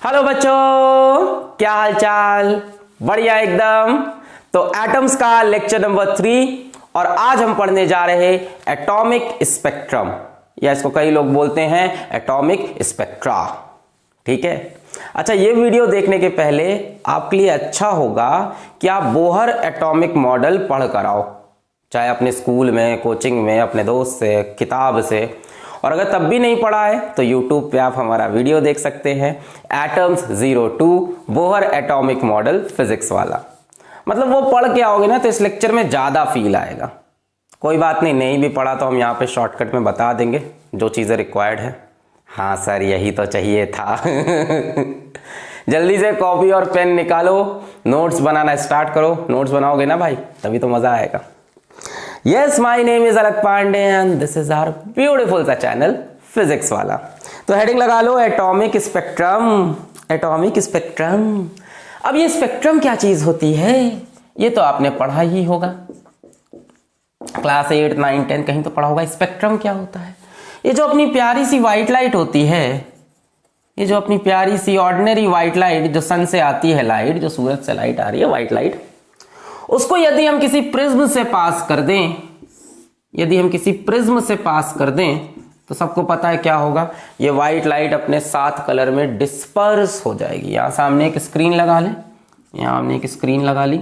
Hello बच्चों, क्या हाल चाल? बढ़िया एकदम। तो एटम्स का लेक्चर नंबर 3 और आज हम पढ़ने जा रहे हैं एटॉमिक स्पेक्ट्रम, या इसको कई लोग बोलते हैं एटॉमिक स्पेक्ट्रा। ठीक है। अच्छा, ये वीडियो देखने के पहले आपके लिए अच्छा होगा कि आप बोहर एटॉमिक मॉडल पढ़ कर आओ, चाहे अपने स्कूल में, कोचिंग में, अपने दोस्त से, किताब से। और अगर तब भी नहीं पढ़ा है तो YouTube पे आप हमारा वीडियो देख सकते हैं, atoms 02 Bohr atomic model physics वाला। मतलब वो पढ़ के आओगे ना तो इस लेक्चर में ज़्यादा फील आएगा। कोई बात नहीं, नहीं भी पढ़ा तो हम यहाँ पे शॉर्टकट में बता देंगे जो चीज़ें रिक्वायर्ड है। हाँ सर, यही तो चाहिए था। जल्दी से कॉपी और पेन निकालो, नोट्स बनाना स्टार्ट करो। नोट्स बनाओगे ना भाई, तभी तो मज़ा आएगा। Yes, my name is Alakh Pandey and this is our beautiful सा चैनल फिजिक्स वाला। तो हेडिंग लगा लो एटॉमिक स्पेक्ट्रम। एटॉमिक स्पेक्ट्रम, अब ये स्पेक्ट्रम क्या चीज होती है ये तो आपने पढ़ा ही होगा, क्लास 8, 9, 10 कहीं तो पढ़ा होगा। स्पेक्ट्रम क्या होता है? ये जो अपनी प्यारी सी व्हाइट लाइट होती है, ये जो अपनी प्यारी सी ऑर्डिनरी व्हाइट लाइट जो सन से आती है, लाइट जो सूरज से लाइट आ रही है, व्हाइट लाइट, उसको यदि हम किसी प्रिज्म से पास कर दें, यदि हम किसी प्रिज्म से पास कर दें तो सबको पता है क्या होगा, ये व्हाइट लाइट अपने 7 कलर में डिस्पर्स हो जाएगी। यहां सामने एक स्क्रीन लगा लें, यहां हमने एक स्क्रीन लगा ली,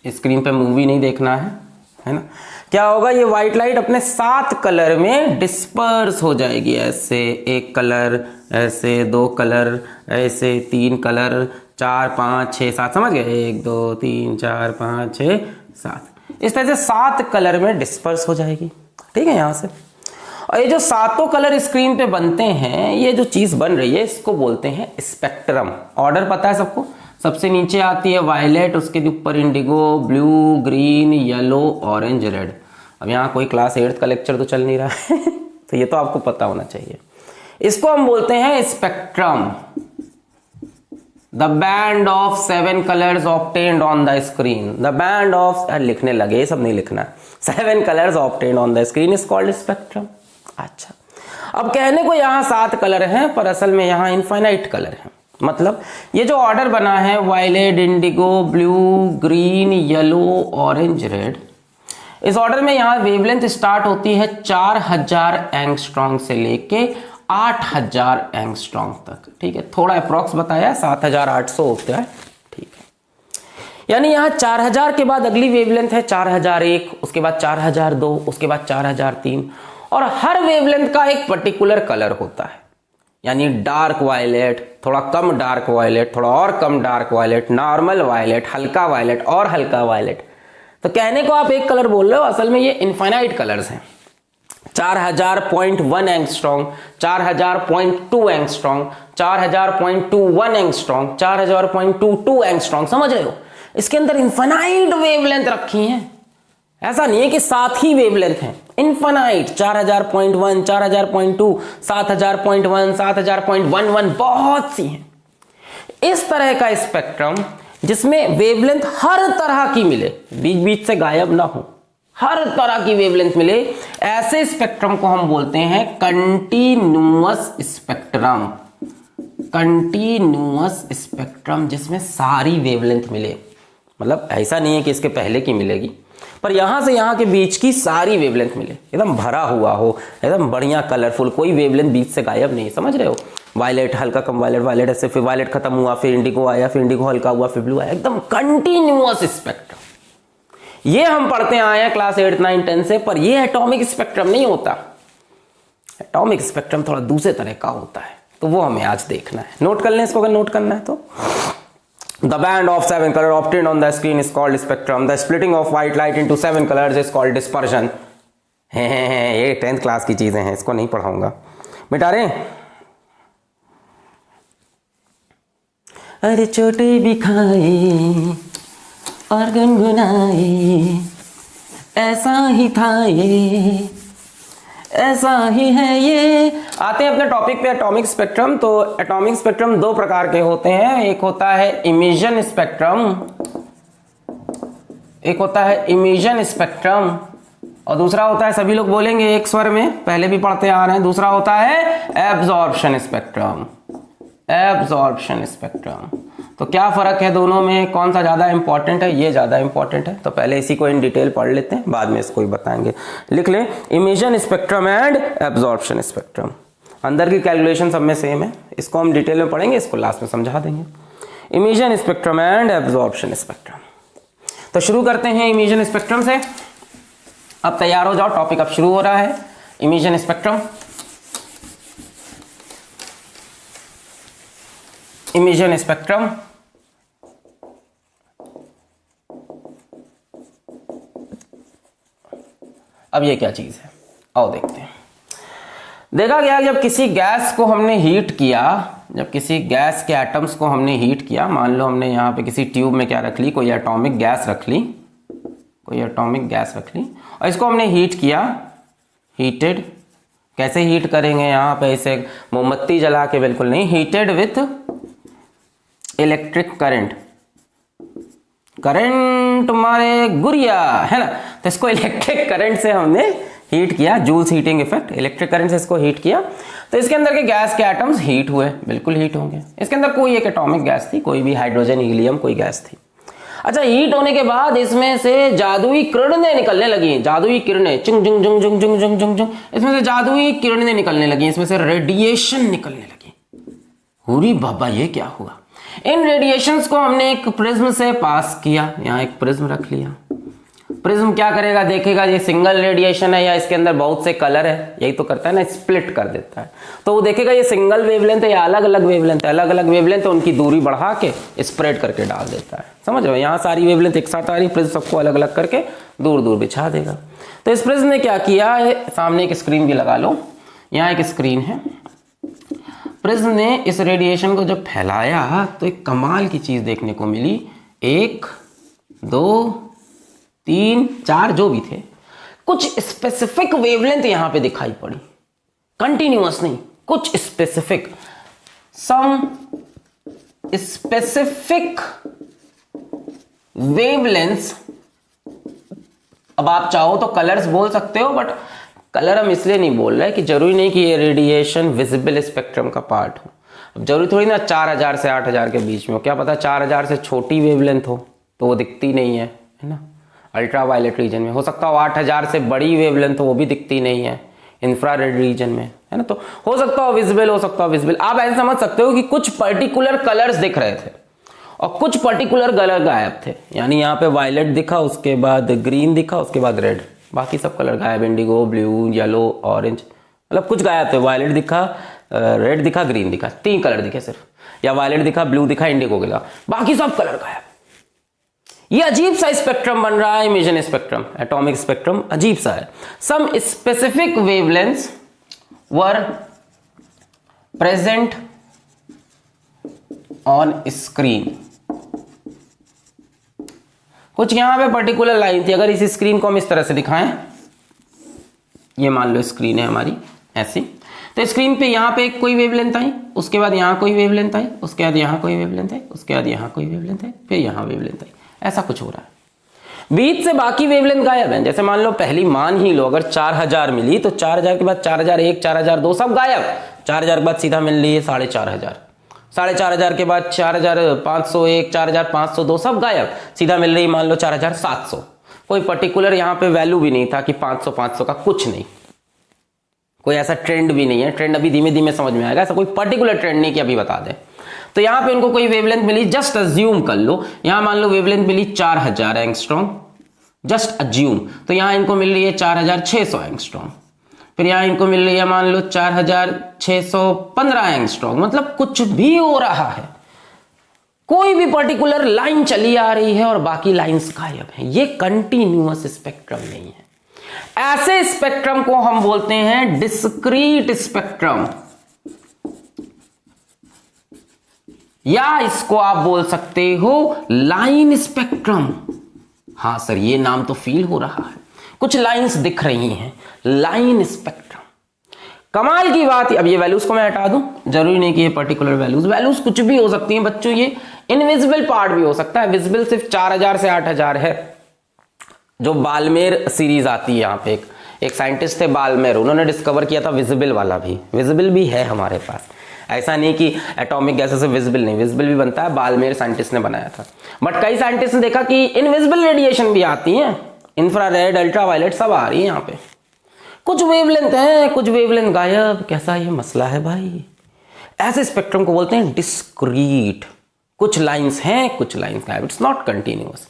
स्क्रीन पे मूवी नहीं देखना है ना। क्या होगा, ये व्हाइट लाइट अपने 7 कलर में डिस्पर्स हो जाएगी। ऐसे 1 कलर, ऐसे 2 कलर, ऐसे 3 कलर, 4, 5, 6, 7, समझ गए? 1, 2, 3, 4, 5, 6, 7, इस तरह से 7 कलर में डिस्पर्स हो जाएगी। ठीक है, यहां से। और ये जो 7 कलर स्क्रीन पे बनते हैं, ये जो चीज बन रही है इसको बोलते हैं स्पेक्ट्रम। ऑर्डर पता है सबको? सबसे नीचे आती है वायलेट, उसके ऊपर Indigo, blue, green, yellow, orange, red. अब यहाँ कोई क्लास 8 का लेक्चर तो चल नहीं रहा है तो ये तो आपको पता होना चाहिए। इसको हम बोलते हैं spectrum. The band of 7 colours obtained on the screen. The band of, लिखने लगे, सब नहीं लिखना। 7 colours obtained on the screen is called spectrum. अच्छा, अब कहने को यहाँ 7 कलर हैं पर असल में यहाँ इनफाइनाइट कलर हैं। मतलब ये जो ऑर्डर बना है, violet, indigo, blue, green, yellow, orange, red, इस ऑर्डर में यहाँ वेवलेंथ स्टार्ट होती है 4000 एंगस्ट्रॉन्ग से लेके 8000 एंगस्ट्रॉन्ग तक। ठीक है, थोड़ा अप्रॉक्स बताया, 7800 होता है। ठीक है, यानी यहाँ 4000 के बाद अगली वेवलेंथ है 4001, उसके बाद 4002, उसके बाद 4003, और हर वेवलेंथ का एक पर्टिकुलर कलर होता है। यानी डार्क वायलेट, थोड़ा कम डार्क वायलेट, थोड़ा और कम डार्क वायलेट, नॉर्मल वायलेट, हल्का वायलेट और हल्का वायलेट। तो कहने को आप एक कलर बोल रहे हो, असल में ये इनफाइनाइट कलर्स हैं। 4000.1 एंगस्ट्रॉन्ग, 4000.2 एंगस्ट्रॉन्ग, 4000.21 एंगस्ट्रॉन्ग, 4000.22 एंगस्ट्रॉन्ग, समझ रहे हो? इसके अंदर इनफाइनाइट वेवलेंथ रखी हैं। ऐसा नहीं है कि 7 ही वेवलेंथ हैं, इनफाइनाइट। 4000.1, 4000.2, 7000.1, 7000.11, बहुत सी हैं। इस तरह का स्पेक्ट्रम जिसमें वेवलेंथ हर तरह की मिले, बीच बीच से गायब ना हो, हर तरह की वेवलेंथ मिले, ऐसे स्पेक्ट्रम को हम बोलते हैं कंटीन्यूअस स्पेक्ट्रम। कंटीन्यूअस स्पेक्ट्रम जिसमें सारी वेवलेंथ मिले। मतलब ऐसा नहीं है कि इसके पहले की मिलेगी, पर यहां से यहां के बीच की सारी वेवलेंथ मिले, एकदम भरा हुआ हो, एकदम बढ़िया कलरफुल, कोई वेवलेंथ बीच से गायब नहीं। समझ रहे हो? वायलेट, हल्का कम वायलेट, वायलेट ऐसे, फिर वायलेट खत्म हुआ, फिर इंडिगो आया, फिर इंडिगो हल्का हुआ, फिर ब्लू आया, एकदम कंटीन्यूअस स्पेक्ट्रम। ये हम पढ़ते आए हैं क्लास 8, 9, 10 से, पर ये एटॉमिक स्पेक्ट्रम नहीं होता। एटॉमिक स्पेक्ट्रम थोड़ा दूसरे तरह का होता है, तो वो हमें आज देखना है। नोट कर लें इसको, अगर नोट करना है तो। The band of 7 color obtained on the screen is called spectrum. The splitting of white light into 7 colors is called dispersion. ये 10th क्लास की चीजें हैं, इसको नहीं पढ़ाऊंगा। मिटा रहे? अरे छोटे भी खाए और गुनगुनाए, ऐसा ही था ये, ऐसा ही है ये। आते हैं अपने टॉपिक पे, एटॉमिक स्पेक्ट्रम। तो एटॉमिक स्पेक्ट्रम 2 प्रकार के होते हैं। एक होता है इमिशन स्पेक्ट्रम, एक होता है इमिशन स्पेक्ट्रम, और दूसरा होता है, सभी लोग बोलेंगे एक स्वर में, पहले भी पढ़ते आ रहे हैं, दूसरा होता है एब्जॉर्प्शन स्पेक्ट्रम। Absorption spectrum. तो क्या फर्क है दोनों में, कौन सा ज्यादा इंपॉर्टेंट है? ये ज्यादा इंपॉर्टेंट है। तो पहले इसी को इन डिटेल पढ़ लेते हैं, बाद में इसको ही बताएंगे। लिख लें emission spectrum and absorption spectrum. अंदर की कैलकुलेशन सब में सेम है, इसको हम डिटेल में पढ़ेंगे, इसको लास्ट में समझा देंगे। Emission spectrum and absorption spectrum. तो शुरू करते हैं इमिशन स्पेक्ट्रम से। अब तैयार हो जाओ, टॉपिक अब शुरू हो रहा है। इमिशन स्पेक्ट्रम, इमिशन स्पेक्ट्रम अब ये क्या चीज है, आओ देखते हैं। देखा गया जब किसी गैस को हमने हीट किया, जब किसी गैस के एटम्स को हमने हीट किया, मान लो हमने यहां पे किसी ट्यूब में क्या रख ली, कोई एटॉमिक गैस रख ली, कोई एटॉमिक गैस रख ली और इसको हमने हीट किया, हीटेड। कैसे हीट करेंगे, यहां पे इसे मोमबत्ती जला के बिल्कुल नहीं, heated with electric current. Current मारे गुरिया है ना, तो इसको इलेक्ट्रिक करंट से हमने हीट किया, Joule's heating effect, electric current से इसको हीट किया। तो इसके अंदर के गैस के एटम्स हीट हुए, बिल्कुल हीट होंगे। इसके अंदर कोई एक एटॉमिक गैस थी, कोई भी हाइड्रोजन, हीलियम कोई गैस थी। अच्छा, हीट होने के बाद इसमें से जादुई किरणें निकलने लगी, जादुई किरणें, चुंग जुंग जुंग जुंग जुंग जुंग जुंग जुंग, इसमें से जादुई किरणें निकलने लगी, इसमें से रेडिएशन निकलने लगी। हुरी बाबा, ये क्या हुआ? इन रेडिएशंस को हमने एक प्रिज्म से पास किया, यहां एक प्रिज्म रख लिया। प्रिज्म क्या करेगा, देखेगा ये सिंगल रेडिएशन है या इसके अंदर बहुत से कलर है, यही तो करता है ना, स्प्लिट कर देता है। तो वो देखेगा ये सिंगल वेवलेंथ है या अलग अलग वेवलेंथ है, अलग अलग वेवलेंथ है, उनकी दूरी बढ़ा के स्प्रेड करके डाल देता है। समझ रहे हो, यहाँ सारी वेवलेंथ एक साथ आ रही, प्रिज्म सबको अलग अलग करके दूर दूर बिछा देगा। तो इस प्रिज्म ने क्या किया है, सामने एक स्क्रीन भी लगा लो, यहाँ एक स्क्रीन है। प्रिज्म ने इस रेडिएशन को जब फैलाया तो एक कमाल की चीज देखने को मिली। 1 2 3 4 जो भी थे, कुछ स्पेसिफिक वेवलेंथ यहां पे दिखाई पड़ी, कंटिन्यूअस नहीं, कुछ स्पेसिफिक, सम स्पेसिफिक वेवलेंथ्स। अब आप चाहो तो कलर्स बोल सकते हो, बट कलर हम इसलिए नहीं बोल रहे कि जरूरी नहीं कि ये रेडिएशन विजिबल स्पेक्ट्रम का पार्ट हो। अब जरूरी थोड़ी ना 4000 से 8000 के बीच में हो, क्या पता 4000 से छोटी वेवलेंथ हो तो वो दिखती नहीं है ना, अल्ट्रा वायलेट रीजन में। हो सकता हो 8000 से बड़ी वेवलेंथ हो, वो भी दिखती नहीं है इंफ्रारेड रीजन में, है ना। तो हो सकता हो विजिबल, हो सकता हो विजिबल। आप ऐसे समझ सकते हो कि कुछ पर्टिकुलर कलर्स दिख रहे थे और कुछ पर्टिकुलर कलर गायब थे। यानी यहाँ पे वायलेट दिखा, उसके बाद ग्रीन दिखा, उसके बाद रेड, बाकी सब कलर गायब, इंडिगो, ब्लू, येलो, ऑरेंज, मतलब कुछ गायब थे। वायलेट दिखा, रेड दिखा, ग्रीन दिखा, 3 कलर दिखे सिर्फ, या वायलेट दिखा, ब्लू दिखा, इंडिगो दिखा, बाकी सब कलर गायब। ये अजीब सा स्पेक्ट्रम बन रहा है, इमिशन स्पेक्ट्रम, एटॉमिक स्पेक्ट्रम अजीब सा है। Some specific wavelengths were present on screen. कुछ यहां पे पर्टिकुलर लाइन थी। अगर इस स्क्रीन को हम इस तरह से दिखाएं, ये मान लो स्क्रीन है हमारी ऐसी, तो स्क्रीन पे यहां पे कोई वेवलेंथ आई, उसके बाद यहां कोई वेवलेंथ आई, उसके बाद यहां कोई वेवलेंथ आई, उसके बाद यहां कोई वेवलेंथ आई, फिर यहां वेवलेंथ आई, ऐसा कुछ हो रहा है। बीच से बाकी वेवलेंथ गायब है। जैसे मान लो पहली मान ही लो, अगर 4000 मिली तो 4000 के बाद 4001, 4002 सब गायब। 4000 के बाद सीधा मिल रही है 4500, 4500 के बाद 4501, 4502 सब गायब, सीधा मिल रही मान लो 4700। कोई पर्टिकुलर यहां पे वैल्यू भी नहीं था कि 500 का, कुछ नहीं, कोई ऐसा ट्रेंड भी नहीं है। ट्रेंड अभी धीमे धीमे समझ में आएगा, ऐसा कोई पर्टिकुलर ट्रेंड नहीं कि अभी बता दे। तो यहां पे उनको कोई वेवलेंथ मिली, जस्ट अज्यूम कर लो, यहां मान लो वेवलेंथ मिली 4000 एंगस्ट्रॉम, जस्ट अज्यूम। तो यहां इनको मिल रही है 4600 एंगस्ट्रॉम, फिर यहां इनको मिल रही है मान लो 4615 एंगस्ट्रॉम। मतलब कुछ भी हो रहा है, कोई भी पर्टिकुलर लाइन चली आ रही है और बाकी लाइंस गायब हैं। ये कंटिन्यूअस स्पेक्ट्रम नहीं है। ऐसे स्पेक्ट्रम को हम बोलते हैं डिस्क्रीट स्पेक्ट्रम, या इसको आप बोल सकते हो लाइन स्पेक्ट्रम। हां सर, ये नाम तो फील हो रहा है, कुछ लाइंस दिख रही हैं, लाइन स्पेक्ट्रम। कमाल की बात, अब ये वैल्यूज को मैं हटा दूं, जरूरी नहीं कि ये पर्टिकुलर वैल्यूज कुछ भी हो सकती हैं बच्चों। ये इनविजिबल पार्ट भी हो सकता है, विजिबल सिर्फ 4000 से 8000 है। जो बाल्मेर सीरीज आती है, यहाँ पे एक साइंटिस्ट थे बाल्मेर, उन्होंने डिस्कवर किया था विजिबल वाला भी, विजिबल भी है हमारे पास। ऐसा नहीं कि एटॉमिक गैसेस से विजिबल नहीं, विजिबल भी बनता है, बालमेर साइंटिस्ट ने बनाया था। बट कई साइंटिस्ट ने देखा कि इनविजिबल रेडिएशन भी आती है, इंफ्रारेड, अल्ट्रावायलेट सब आ रही है यहाँ पे। कुछ वेवलेंथ है, कुछ वेवलेंथ गायब। कैसा ये मसला है भाई? ऐसे स्पेक्ट्रम को बोलते हैं डिस्क्रीट। कुछ लाइंस हैं, कुछ लाइंस गायब, इट्स नॉट कंटिन्यूअस।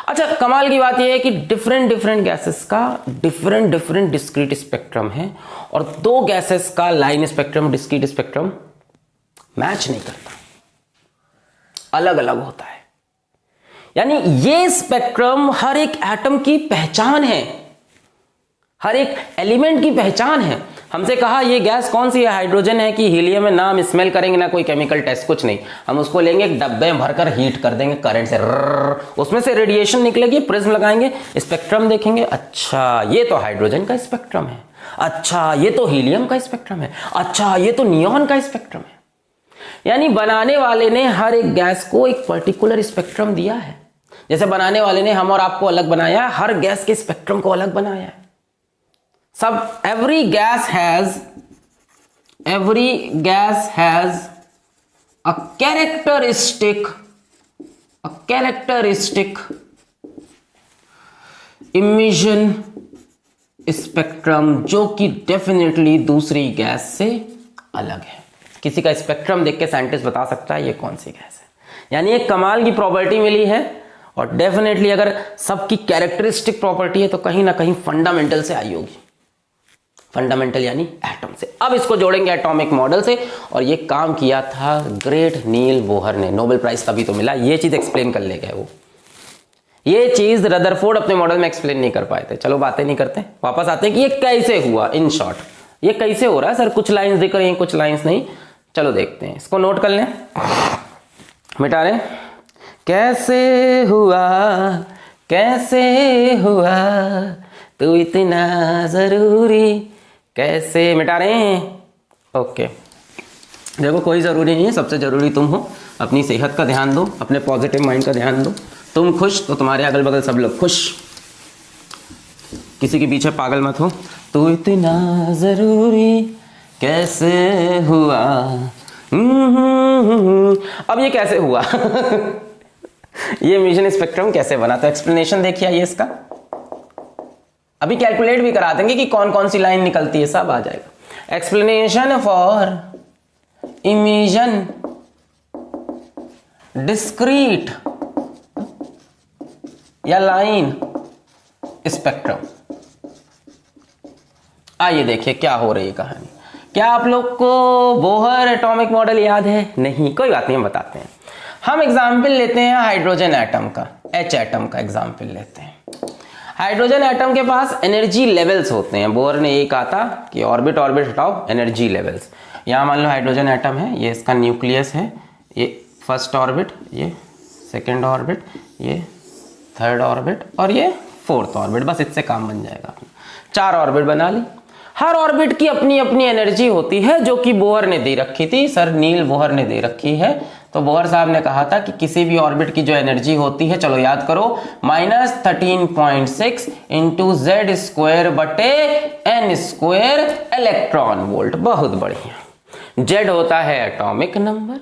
अच्छा, कमाल की बात यह है कि डिफरेंट डिफरेंट गैसेस का डिफरेंट डिफरेंट डिस्क्रीट स्पेक्ट्रम है, और दो गैसेस का line spectrum, discrete spectrum match नहीं करता, अलग अलग होता है। यानी ये स्पेक्ट्रम हर एक एटम की पहचान है, हर एक एलिमेंट की पहचान है। हमसे कहा ये गैस कौन सी है, हाइड्रोजन है कि हीलियम है, नाम स्मेल करेंगे ना, कोई केमिकल टेस्ट कुछ नहीं, हम उसको लेंगे एक डब्बे में भरकर हीट कर देंगे करंट से, उसमें से रेडिएशन निकलेगी, प्रिज्म लगाएंगे, स्पेक्ट्रम देखेंगे, अच्छा ये तो हाइड्रोजन का स्पेक्ट्रम है, अच्छा ये तो हीलियम का स्पेक्ट्रम है, अच्छा ये तो नियॉन का स्पेक्ट्रम है। यानी बनाने वाले ने हर एक गैस को एक पर्टिकुलर स्पेक्ट्रम दिया है। जैसे बनाने वाले ने हम और आपको अलग बनाया, हर गैस के स्पेक्ट्रम को अलग बनाया है। सब every gas has a characteristic emission spectrum जो कि डेफिनेटली दूसरी गैस से अलग है। किसी का स्पेक्ट्रम देख के साइंटिस्ट बता सकता है ये कौन सी गैस है। यानी एक कमाल की प्रॉपर्टी मिली है, और डेफिनेटली अगर सबकी कैरेक्टरिस्टिक प्रॉपर्टी है तो कहीं ना कहीं फंडामेंटल से आई होगी। फंडामेंटल यानी एटम से। अब इसको जोड़ेंगे एटॉमिक मॉडल से, और ये काम किया था ग्रेट नील बोहर ने, नोबेल प्राइज तभी तो मिला। ये चीज एक्सप्लेन कर ले गए वो, ये चीज रदरफोर्ड अपने मॉडल में एक्सप्लेन नहीं कर पाए थे। चलो बातें नहीं करते, वापस आते हैं कि ये कैसे हुआ। इन शॉर्ट ये कैसे हो रहा है सर, कुछ लाइंस दिख रही हैं कुछ लाइंस नहीं, चलो देखते हैं। इसको नोट कर लें, मिटा लें। कैसे हुआ तू इतना जरूरी, कैसे, मिटा रहे हैं। ओके, देखो कोई ज़रूरी नहीं है, सबसे ज़रूरी तुम हो। अपनी सेहत का ध्यान दो, अपने पॉजिटिव माइंड का ध्यान दो। तुम खुश तो तुम्हारे अगल बगल सब लोग खुश, किसी के पीछे पागल मत हो। तू इतना ज़रूरी कैसे हुआ, अब ये कैसे हुआ ये मिशन स्पेक्ट्रम कैसे बना, तो एक्सप्लेनेशन देखिए ये इसका। अभी कैलकुलेट भी करा देंगे कि कौन कौन सी लाइन निकलती है, सब आ जाएगा। एक्सप्लेनेशन फॉर इमिशन डिस्क्रीट या लाइन स्पेक्ट्रम। आइए देखिए क्या हो रही है कहानी। क्या आप लोग को बोहर एटॉमिक मॉडल याद है? नहीं, कोई बात नहीं, हम बताते हैं। हम एग्जाम्पल लेते हैं हाइड्रोजन एटम का, H एटम का एग्जाम्पल लेते हैं। हाइड्रोजन एटम के पास एनर्जी लेवल्स होते हैं। बोहर ने एक आता कि ऑर्बिट ऑर्बिट हटाओ, एनर्जी लेवल्स। यहाँ मान लो हाइड्रोजन एटम है, ये इसका न्यूक्लियस है, ये फर्स्ट ऑर्बिट, ये सेकंड ऑर्बिट, ये थर्ड ऑर्बिट और ये फोर्थ ऑर्बिट। बस इससे काम बन जाएगा। 4 ऑर्बिट बना ली। हर ऑर्बिट की अपनी अपनी एनर्जी होती है जो कि बोहर ने दे रखी थी, सर नील बोहर ने दे रखी है। तो बोहर साहब ने कहा था कि किसी भी ऑर्बिट की जो एनर्जी होती है, चलो याद करो, -13.6 इंटू जेड स्क्वायर बटे एन स्क्वायर इलेक्ट्रॉन वोल्ट। बहुत बढ़िया। जेड होता है एटॉमिक नंबर,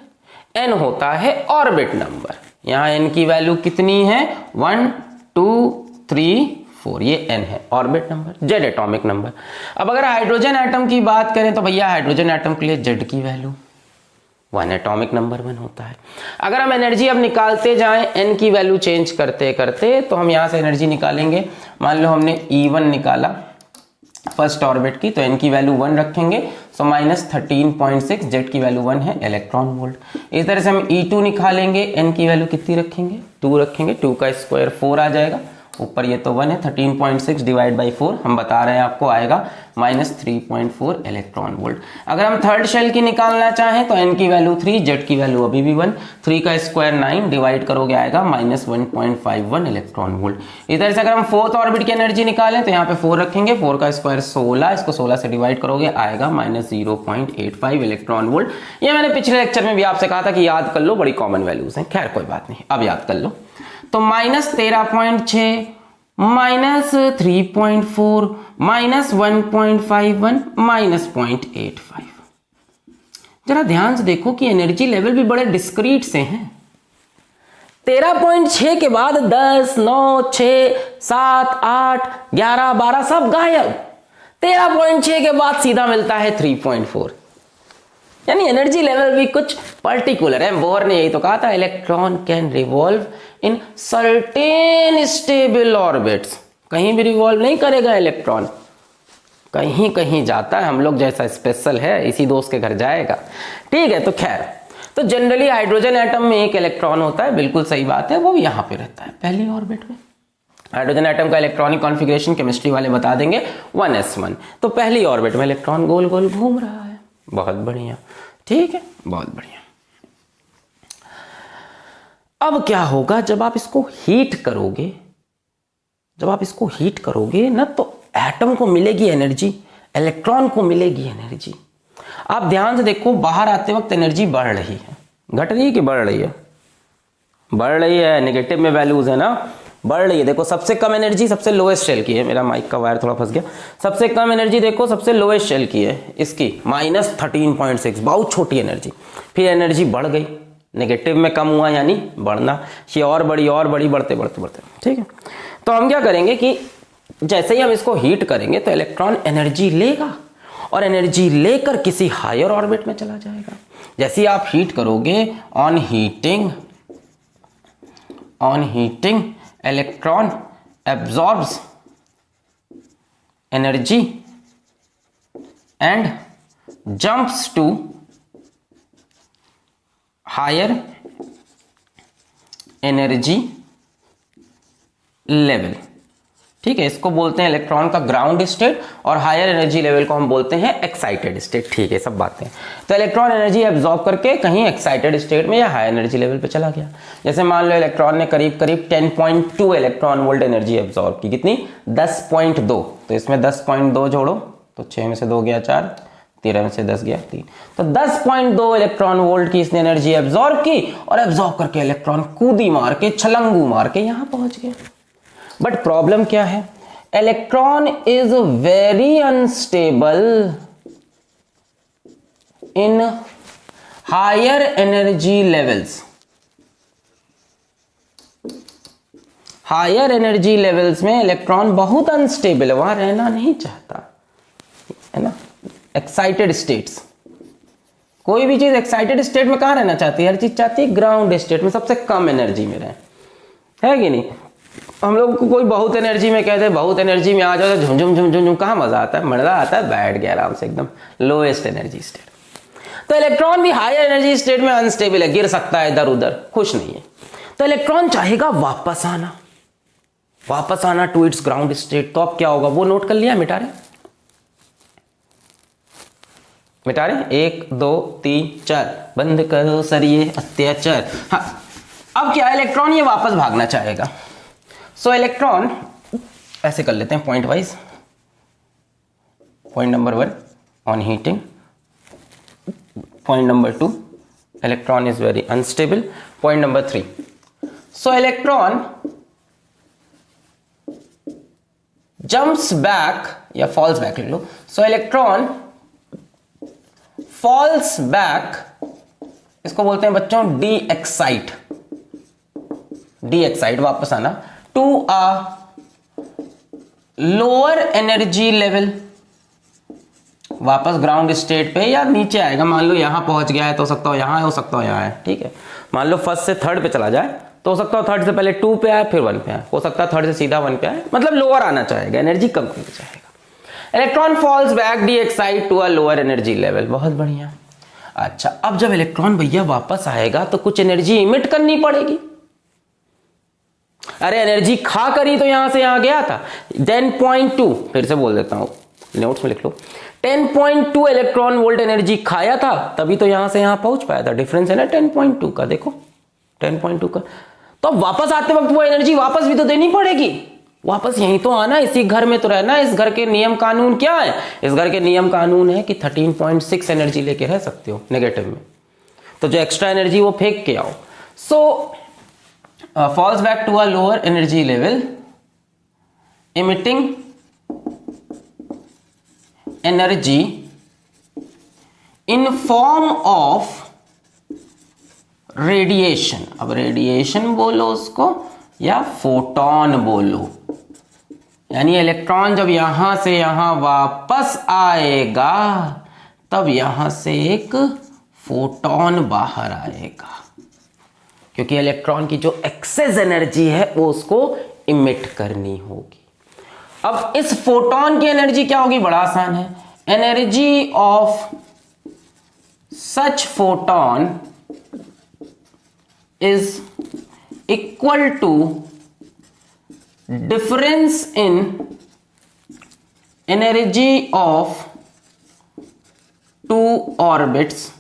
एन होता है ऑर्बिट नंबर। यहाँ एन की वैल्यू कितनी है? 1 2 3 4, ये एन है orbit number, Z atomic number. अब अगर हाइड्रोजन एटम की बात करें तो भैया हाइड्रोजन एटम के लिए जेड की वैल्यू 1 एटॉमिक नंबर 1 होता है। अगर हम एनर्जी अब निकालते जाएं एन की वैल्यू चेंज करते करते, तो हम यहाँ से एनर्जी निकालेंगे। मान लो हमने E1 निकाला फर्स्ट ऑर्बिट की, तो एन की वैल्यू 1 रखेंगे, सो -13.6, जेड की वैल्यू 1 है इलेक्ट्रॉन वोल्ट। इस तरह से हम E2 निकालेंगे, एन की वैल्यू कितनी रखेंगे? 2 रखेंगे, 2 का स्क्वायर 4 आ जाएगा, ऊपर ये तो 1 है, 13.6 डिवाइड बाई 4 हम बता रहे हैं आपको आएगा -3.4 इलेक्ट्रॉन वोल्ट। अगर हम थर्ड शेल की निकालना चाहें तो एन की वैल्यू 3, जेड की वैल्यू अभी भी 1, 3 का स्क्वायर 9 डिवाइड करोगे आएगा -1.51 इलेक्ट्रॉन वोल्ट। इधर से अगर हम फोर्थ ऑर्बिट की एनर्जी निकालें तो यहाँ पे 4 रखेंगे, 4 का स्क्वायर 16, इसको 16 से डिवाइड करोगे आएगा -0.85 इलेक्ट्रॉन वोल्ट। ये मैंने पिछले लेक्चर में भी आपसे कहा था कि याद कर लो, बड़ी कॉमन वैल्यूज हैं। खैर कोई बात नहीं, अब याद कर लो। तो -13.6 -3.4 -1.51 -0.85, जरा ध्यान से देखो कि एनर्जी लेवल भी बड़े डिस्क्रीट से हैं। 13.6 के बाद 10, 9, 6, 7, 8, 11, 12 सब गायब। 13.6 के बाद सीधा मिलता है 3.4। यानी एनर्जी लेवल भी कुछ पर्टिकुलर है। बोर ने यही तो कहा था, electron can revolve in certain stable orbits. कहीं भी रिवॉल्व नहीं करेगा इलेक्ट्रॉन, कहीं कहीं जाता है। हम लोग जैसा स्पेशल है, इसी दोस्त के घर जाएगा। ठीक है, तो खैर, तो जनरली हाइड्रोजन एटम में एक इलेक्ट्रॉन होता है, बिल्कुल सही बात है, वो भी यहां पे रहता है पहली ऑर्बिट में। हाइड्रोजन एटम का इलेक्ट्रॉनिक कॉन्फ़िगरेशन केमिस्ट्री वाले बता देंगे, 1s1। तो पहली ऑर्बिट में इलेक्ट्रॉन गोल गोल घूम रहा है। बहुत बढ़िया, ठीक है, बहुत बढ़िया। अब क्या होगा जब आप इसको हीट करोगे, जब आप इसको हीट करोगे ना, तो एटम को मिलेगी एनर्जी, इलेक्ट्रॉन को मिलेगी एनर्जी। आप ध्यान से देखो, बाहर आते वक्त एनर्जी बढ़ रही है, घट रही है कि बढ़ रही है? बढ़ रही है। नेगेटिव में वैल्यूज है ना, बढ़ रही है। देखो सबसे कम एनर्जी सबसे लोएस्ट शेल की है। मेरा माइक का वायर थोड़ा फंस गया। सबसे कम एनर्जी देखो सबसे लोएस्ट शेल की है, इसकी -13.6, बहुत छोटी एनर्जी। फिर एनर्जी बढ़ गई, नेगेटिव में कम हुआ यानी बढ़ना, ये और बड़ी और बड़ी, बढ़ते बढ़ते बढ़ते। ठीक है, तो हम क्या करेंगे कि जैसे ही हम इसको हीट करेंगे तो इलेक्ट्रॉन एनर्जी लेगा और एनर्जी लेकर किसी हायर ऑर्बिट में चला जाएगा। जैसे ही आप हीट करोगे, on heating electron absorbs energy and jumps to higher energy level. ठीक है, इसको बोलते हैं इलेक्ट्रॉन का ग्राउंड स्टेट और हायर एनर्जी लेवल को हम बोलते हैं एक्साइटेड स्टेट। ठीक है, सब बातें। तो इलेक्ट्रॉन एनर्जी एब्जॉर्ब करके कहीं एक्साइटेड स्टेट में या हायर एनर्जी लेवल पे चला गया। जैसे मान लो इलेक्ट्रॉन ने करीब करीब 10.2 इलेक्ट्रॉन वोल्ट एनर्जी एब्जॉर्ब की। कितनी? 10.2। तो इसमें 10.2 जोड़ो तो 6 में से 2 गया 4, 13 में से 10 गया 3। तो 10.2 इलेक्ट्रॉन वोल्ट की इसने एनर्जी एब्जॉर्ब की और एब्जॉर्ब करके इलेक्ट्रॉन कूदी मार के, छलंगू मार के यहां पहुंच गया। बट प्रॉब्लम क्या है? Electron is very unstable in higher energy levels. Higher energy levels में इलेक्ट्रॉन बहुत अनस्टेबल है, वहां रहना नहीं चाहता, है ना। एक्साइटेड स्टेट्स, कोई भी चीज एक्साइटेड स्टेट में कहां रहना चाहती है? हर चीज चाहती है ग्राउंड स्टेट में, सबसे कम एनर्जी में रहे, है कि नहीं। हम लोग को कोई बहुत एनर्जी में कहते हैं, बहुत एनर्जी में आ जाओ तो झुमझुम झुमझुम झुम, कहाँ मजा आता है? मजा आता है बैठ गया आराम से, एकदम लोएस्ट एनर्जी स्टेट। तो इलेक्ट्रॉन भी हायर एनर्जी स्टेट में अनस्टेबल है, गिर सकता है इधर उधर, खुश नहीं है। तो इलेक्ट्रॉन चाहेगा वापस आना टू इट्स ग्राउंड स्टेट। तो अब क्या होगा वो नोट कर लिया? मिटा रहे 1 2 3 4, बंद करो सर ये अत्याचार। हाँ, अब क्या, इलेक्ट्रॉन ये वापस भागना चाहेगा। सो इलेक्ट्रॉन ऐसे कर लेते हैं point wise. Point number 1 on heating, point number 2 electron is very unstable, point number 3। So electron jumps back या फॉल्स बैक ले लो। सो इलेक्ट्रॉन फॉल्स बैक, इसको बोलते हैं बच्चों डी एक्साइट, वापस आना to a lower energy level, वापस ग्राउंड स्टेट पे या नीचे आएगा। मान लो यहां पहुंच गया है तो हो सकता हो यहां है, हो सकता हो यहां है। ठीक है, मान लो फर्स्ट से थर्ड पे चला जाए तो हो सकता हो थर्ड से पहले 2 पे आए फिर 1 पे आए, हो सकता है थर्ड से सीधा 1 पे आए, मतलब लोअर आना चाहेगा, एनर्जी कम करना चाहेगा। Electron falls back de excite to a lower energy level. बहुत बढ़िया। अच्छा, अब जब इलेक्ट्रॉन भैया वापस आएगा तो कुछ एनर्जी इमिट करनी पड़ेगी। अरे एनर्जी खा करी तो यहां से यहां गया था। 10.2, फिर से बोल देता हूं, नोट्स में लिख लो, 10.2 इलेक्ट्रॉन वोल्ट एनर्जी खाया था, तभी तो यहां से यहां पहुंच पाया था। डिफरेंस है ना 10.2 का, देखो 10.2 का। तो अब वापस आते वक्त वो एनर्जी वापस भी तो देनी पड़ेगी, वापस यहीं तो आना, इसी घर में तो रहना। इस घर के नियम कानून क्या है? इस घर के नियम कानून है कि 13.6 एनर्जी लेके रह सकते हो नेगेटिव में, तो जो एक्स्ट्रा एनर्जी वो फेंक के आओ। सो falls back to a lower energy level, emitting energy in form of radiation. अब रेडिएशन बोलो उसको या फोटोन बोलो, यानी इलेक्ट्रॉन जब यहां से यहां वापस आएगा तब यहां से एक फोटोन बाहर आएगा, क्योंकि इलेक्ट्रॉन की जो एक्सेस एनर्जी है वो उसको इमिट करनी होगी। अब इस फोटोन की एनर्जी क्या होगी? बड़ा आसान है। Energy of such photon is equal to difference in energy of two orbits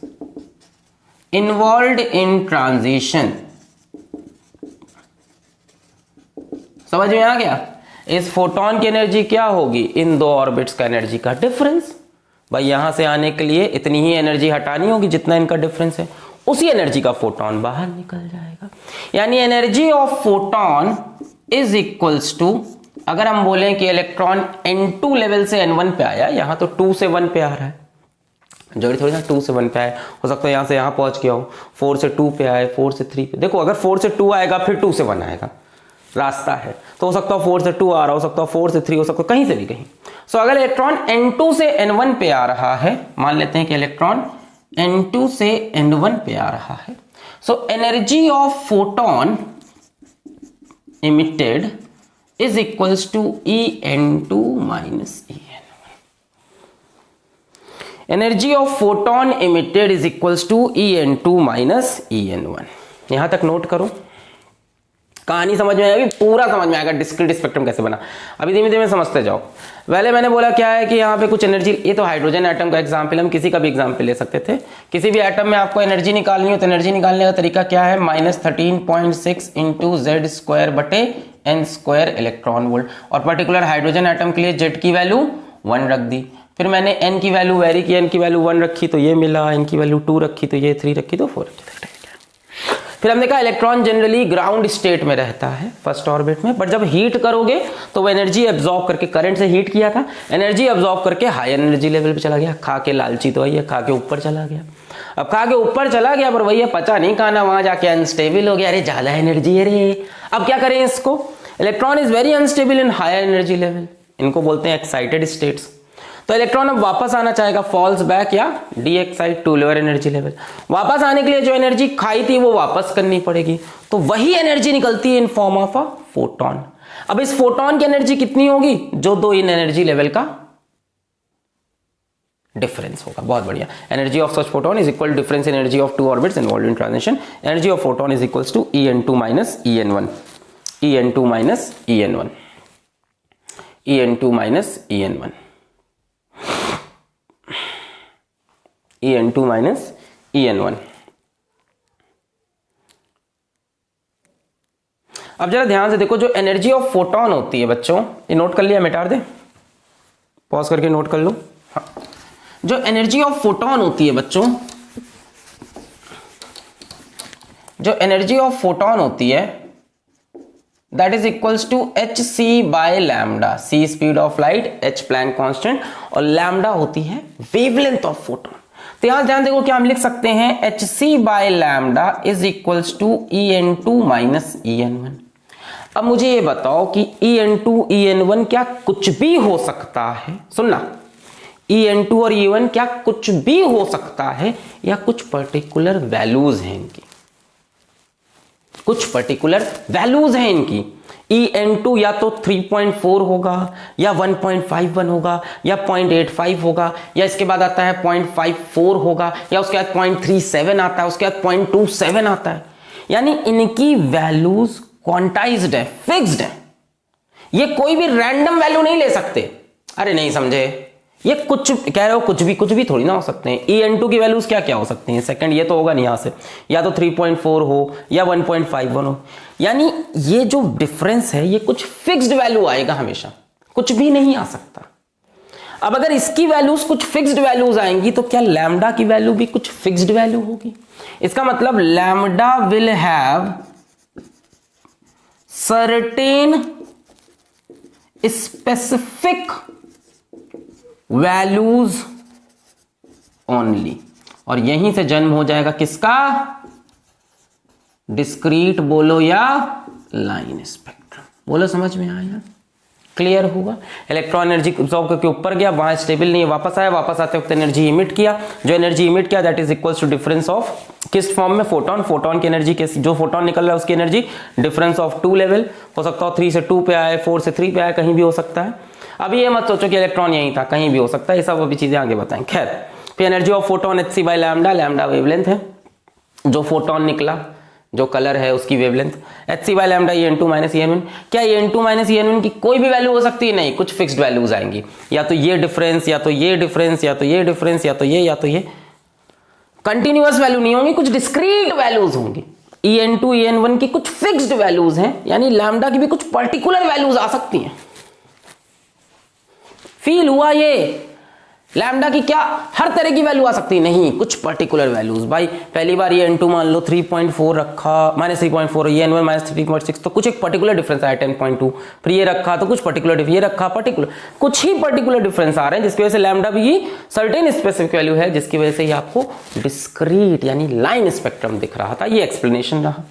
involved in transition. समझ में आ गया? इस फोटोन की एनर्जी क्या होगी? इन दो ऑर्बिट्स का एनर्जी का डिफरेंस। भाई यहां से आने के लिए इतनी ही एनर्जी हटानी होगी जितना इनका डिफरेंस है, उसी एनर्जी का फोटोन बाहर निकल जाएगा। यानी energy of photon is equals to, अगर हम बोलें कि इलेक्ट्रॉन N2 लेवल से N1 पे आया, यहां तो 2 से 1 पे आ रहा है, जरूरी थोड़ी ना 2 से 1 पे आए, हो सकता है यहां से यहां पहुंच गया हो, 4 से 2 पे आए, 4 से 3 पे। देखो अगर 4 से 2 आएगा फिर 2 से 1 आएगा, रास्ता है, तो हो सकता है 4 से 2 आ रहा, हो सकता है 4 से 3, हो सकता है कहीं से भी कहीं। सो अगर इलेक्ट्रॉन N2 से N1 पे आ रहा है, मान लेते हैं कि इलेक्ट्रॉन N2 से N1 पे आ रहा है, so energy of photon emitted is equals to En2 minus En1. Energy of photon emitted is equals to En2 minus En1. यहां तक नोट करो, कहानी समझ में आएगी, पूरा समझ में आएगा डिस्क्रीट स्पेक्ट्रम कैसे बना। अभी धीमे धीमे समझते जाओ। पहले मैंने बोला क्या है कि यहाँ पे कुछ एनर्जी, ये तो हाइड्रोजन एटम का एग्जांपल, हम किसी का भी एग्जांपल ले सकते थे। किसी भी एटम में आपको एनर्जी निकालनी हो तो एनर्जी निकालने का तरीका क्या है? -13.6 इंटू जेड स्क्वायर बटे एन स्क्वायर इलेक्ट्रॉन वोल्ट। और पर्टिकुलर हाइड्रोजन एटम के लिए जेड की वैल्यू 1 रख दी, फिर मैंने एन की वैल्यू वेरी की, एन की वैल्यू 1 रखी तो ये मिला, एन की वैल्यू 2 रखी तो ये 3 रखी तो 4 रखी। फिर हमने कहा इलेक्ट्रॉन जनरली ग्राउंड स्टेट में रहता है फर्स्ट ऑर्बिट में, बट जब हीट करोगे तो वो एनर्जी एब्जॉर्ब करके, करंट से हीट किया था, एनर्जी एब्जॉर्ब करके हायर एनर्जी लेवल पे चला गया। खा के लालची तो वही है, खा के ऊपर चला गया। अब खा के ऊपर चला गया पर वही है, पचा नहीं खाना, वहां जाके अनस्टेबल हो गया, अरे ज्यादा एनर्जी है रे। अब क्या करें इसको? Electron is very unstable in higher energy level, इनको बोलते हैं एक्साइटेड स्टेट्स। तो इलेक्ट्रॉन अब वापस आना चाहेगा, फॉल्स बैक या de excite to lower energy level. वापस आने के लिए जो एनर्जी खाई थी वो वापस करनी पड़ेगी, तो वही एनर्जी निकलती है in form of a photon. अब इस फोटोन की एनर्जी कितनी होगी? जो दो इन एनर्जी लेवल का डिफरेंस होगा। बहुत बढ़िया। Energy of such photon is equal difference energy of two orbits involved in transition. Energy of photon is equals to En2 minus En1, En2 minus En1, En2 minus En1, En2 minus En1। अब जरा ध्यान से देखो, जो energy of photon होती है बच्चों, ये नोट कर लिया? मिटा दे, पॉज करके नोट कर लो। हाँ, जो एनर्जी ऑफ फोटोन होती है बच्चों, जो एनर्जी ऑफ फोटोन होती है that is equals to hc by lambda. c speed of light, h Planck constant, और लैम्डा होती है वेवलेंथ ऑफ फोटोन। तो यहां ध्यान देखो क्या हम लिख सकते हैं? hc by lambda is equals to En2 minus En1। अब मुझे ये बताओ कि En2 En1 क्या कुछ भी हो सकता है? सुनना, En2 और En1 क्या कुछ भी हो सकता है या कुछ पर्टिकुलर वैल्यूज हैं इनकी? कुछ पर्टिकुलर वैल्यूज हैं इनकी। En2 या तो 3.4 होगा या 1.51 होगा या 0.85 होगा, या इसके बाद आता है 0.54 होगा, या उसके बाद 0.37 आता है, उसके बाद 0.27 आता है। यानी इनकी वैल्यूज क्वांटाइज्ड है, फिक्स्ड है। ये कोई भी रैंडम वैल्यू नहीं ले सकते। अरे नहीं समझे, ये कुछ कह रहे हो, कुछ भी थोड़ी ना हो सकते हैं। En2 की वैल्यूज क्या क्या हो सकती हैं? सेकंड ये तो होगा नहीं, यहां से या तो 3.4 हो या 1.51 हो। यानी ये जो डिफरेंस है ये कुछ फिक्स्ड वैल्यू आएगा हमेशा, कुछ भी नहीं आ सकता। अब अगर इसकी वैल्यूज कुछ फिक्स्ड वैल्यूज आएंगी तो क्या लैम्डा की वैल्यू भी कुछ फिक्स्ड वैल्यू होगी? इसका मतलब lambda will have certain specific values only. और यहीं से जन्म हो जाएगा किसका, डिस्क्रीट बोलो या लाइन स्पेक्ट्रम बोलो। समझ में आया, क्लियर हुआ। इलेक्ट्रॉन एनर्जी एब्जॉर्ब करके ऊपर गया, वहां स्टेबल नहीं है, वापस आया, वापस आते वक्त एनर्जी इमिट किया, जो एनर्जी इमिट किया that is equals to difference of किस फॉर्म में, फोटोन। फोटोन की एनर्जी, जो फोटोन निकल रहा है उसकी एनर्जी डिफरेंस ऑफ 2 लेवल, हो सकता हो 3 से 2 पे आए, 4 से 3 पे आए, कहीं भी हो सकता है। अब ये मत सोचो कि इलेक्ट्रॉन यहीं था, कहीं भी हो सकता है, ये सब अभी चीजें आगे बताएं। खैर, फिर energy of photon hc/λ, lambda wavelength है, जो फोटोन निकला, जो कलर है उसकी वेवलेंथ, hc/λ En2 - En1। क्या En2 - En1 की कोई भी वैल्यू हो सकती है? नहीं, कुछ फिक्स्ड वैल्यूज आएंगी, या तो ये डिफरेंस, या तो ये डिफरेंस, या तो ये डिफरेंस, या तो ये, या तो ये। कंटिन्यूअस वैल्यू नहीं होंगी, कुछ डिस्क्रीट वैल्यूज होंगी। En2 En1 की कुछ फिक्स्ड वैल्यूज हैं, यानी लैम्डा की भी कुछ पर्टिकुलर वैल्यूज आ सकती हैं। फील हुआ ये? लैम्डा की क्या हर तरह की वैल्यू आ सकती है? नहीं, कुछ पर्टिकुलर वैल्यूज। भाई पहली बार ये N2 मान लो 3.4 रखा, -3.4, ये N1 -3.6, तो कुछ एक पर्टिकुलर डिफरेंस आया 10.2। फिर ये रखा तो कुछ पर्टिकुलर, ये रखा पर्टिकुलर, कुछ ही पर्टिकुलर डिफरेंस आ रहे हैं, जिसकी वजह से लैम्डा भी सर्टेन स्पेसिफिक वैल्यू है, जिसकी वजह से ये आपको डिस्क्रीट यानी लाइन स्पेक्ट्रम दिख रहा था। ये एक्सप्लेनेशन रहा